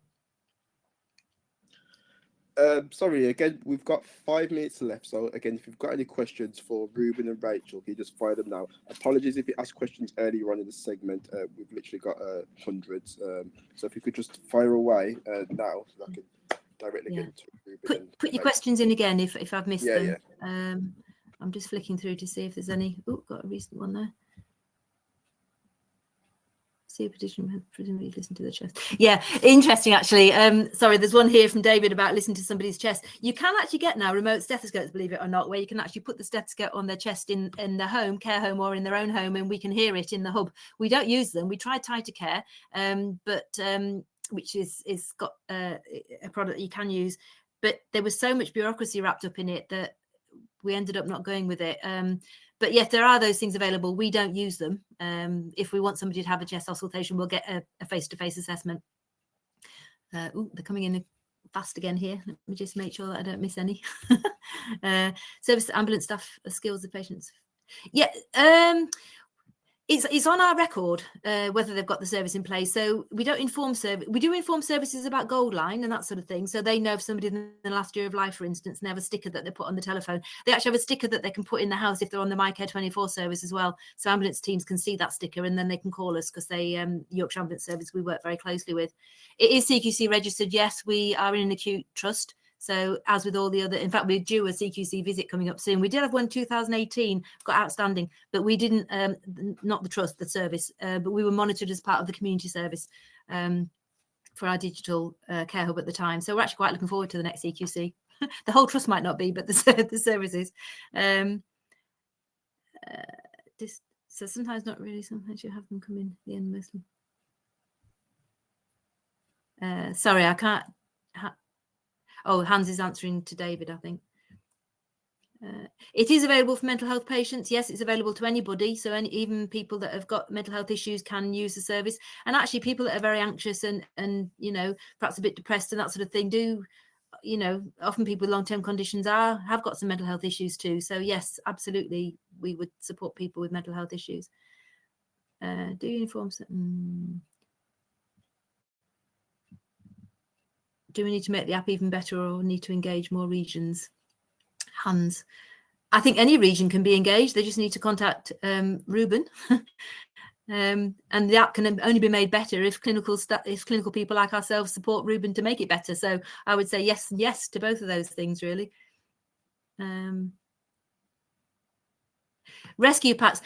Speaker 1: Sorry, again, we've got 5 minutes left. So again, if you've got any questions for Ruben and Rachel, can you just fire them now? Apologies if you asked questions earlier on in the segment. We've literally got hundreds. So if you could just fire away now, so I can directly get into Ruben.
Speaker 3: Put your questions in again if I've missed them.
Speaker 1: Yeah.
Speaker 3: I'm just flicking through to see if there's any. Oh, got a recent one there. Superstition, presumably listen to the chest. Yeah, interesting actually. Sorry, there's one here from David about listening to somebody's chest. You can actually get now remote stethoscopes, believe it or not, where you can actually put the stethoscope on their chest in their home, care home, or in their own home, and we can hear it in the hub. We don't use them. We tried Tighter Care, which is got a product that you can use, but there was so much bureaucracy wrapped up in it that we ended up not going with it. But yes, there are those things available. We don't use them. If we want somebody to have a chest auscultation, we'll get a face-to-face assessment. They're coming in fast again here. Let me just make sure that I don't miss any. Service ambulance staff skills of patients. Yeah, it's on our record whether they've got the service in place. So we don't inform we do inform services about Gold Line and that sort of thing. So they know if somebody in the last year of life, for instance, and they have a sticker that they put on the telephone. They actually have a sticker that they can put in the house if they're on the MyCare 24 service as well. So ambulance teams can see that sticker and then they can call us, because they Yorkshire Ambulance Service we work very closely with. It is CQC registered. Yes, we are in an acute trust. So as with all the other, in fact, we're due a CQC visit coming up soon. We did have one 2018, got outstanding, but we didn't, not the trust, the service, but we were monitored as part of the community service for our digital care hub at the time. So we're actually quite looking forward to the next CQC. The whole trust might not be, but the services. So sometimes not really, sometimes you have them come in at the end mostly. Sorry, I can't. Oh, Hans is answering to David, I think. It is available for mental health patients. Yes, it's available to anybody. So even people that have got mental health issues can use the service. And actually people that are very anxious and perhaps a bit depressed and that sort of thing do, often people with long-term conditions have got some mental health issues too. So yes, absolutely, we would support people with mental health issues. Do you inform? Do we need to make the app even better or need to engage more regions? Hans, I think any region can be engaged. They just need to contact Ruben. And the app can only be made better if clinical people like ourselves support Ruben to make it better. So I would say yes and yes to both of those things, really. Rescue packs.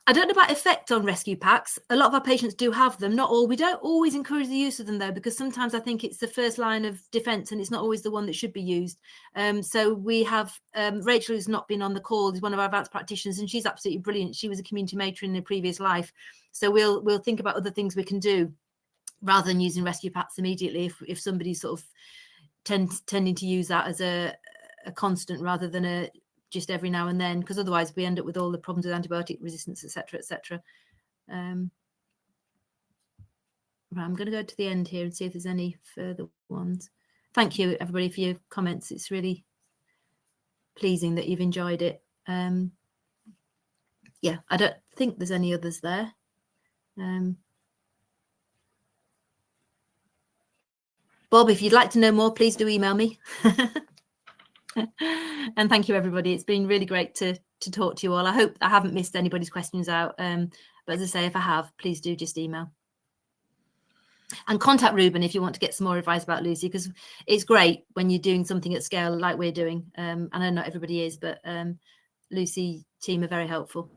Speaker 3: I don't know about effect on rescue packs. A lot of our patients do have them, not all. We don't always encourage the use of them, though, because sometimes I think it's the first line of defense and it's not always the one that should be used. So we have Rachel, who's not been on the call, is one of our advanced practitioners, and she's absolutely brilliant. She was a community matron in a previous life. So we'll think about other things we can do rather than using rescue packs immediately if somebody's sort of tending to use that as a constant rather than a just every now and then, because otherwise we end up with all the problems with antibiotic resistance, etc., etc. Right, I'm going to go to the end here and see if there's any further ones. Thank you, everybody, for your comments. It's really pleasing that you've enjoyed it. Yeah, I don't think there's any others there. Bob, if you'd like to know more, please do email me. And thank you, everybody. It's been really great to talk to you all. I hope I haven't missed anybody's questions out. But as I say, if I have, please do just email. And contact Ruben if you want to get some more advice about Luscii, because it's great when you're doing something at scale like we're doing. I know not everybody is, but Luscii team are very helpful.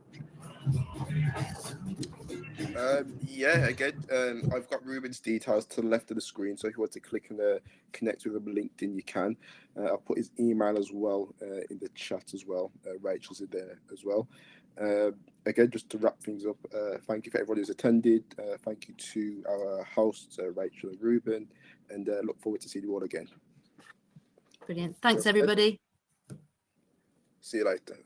Speaker 1: Yeah, again, I've got Ruben's details to the left of the screen, so if you want to click and connect with him on LinkedIn, you can. I'll put his email as well in the chat as well. Rachel's in there as well. Again, just to wrap things up, thank you for everybody who's attended. Thank you to our hosts, Rachel and Ruben, and look forward to seeing you all again.
Speaker 3: Brilliant. Thanks, everybody.
Speaker 1: See you later.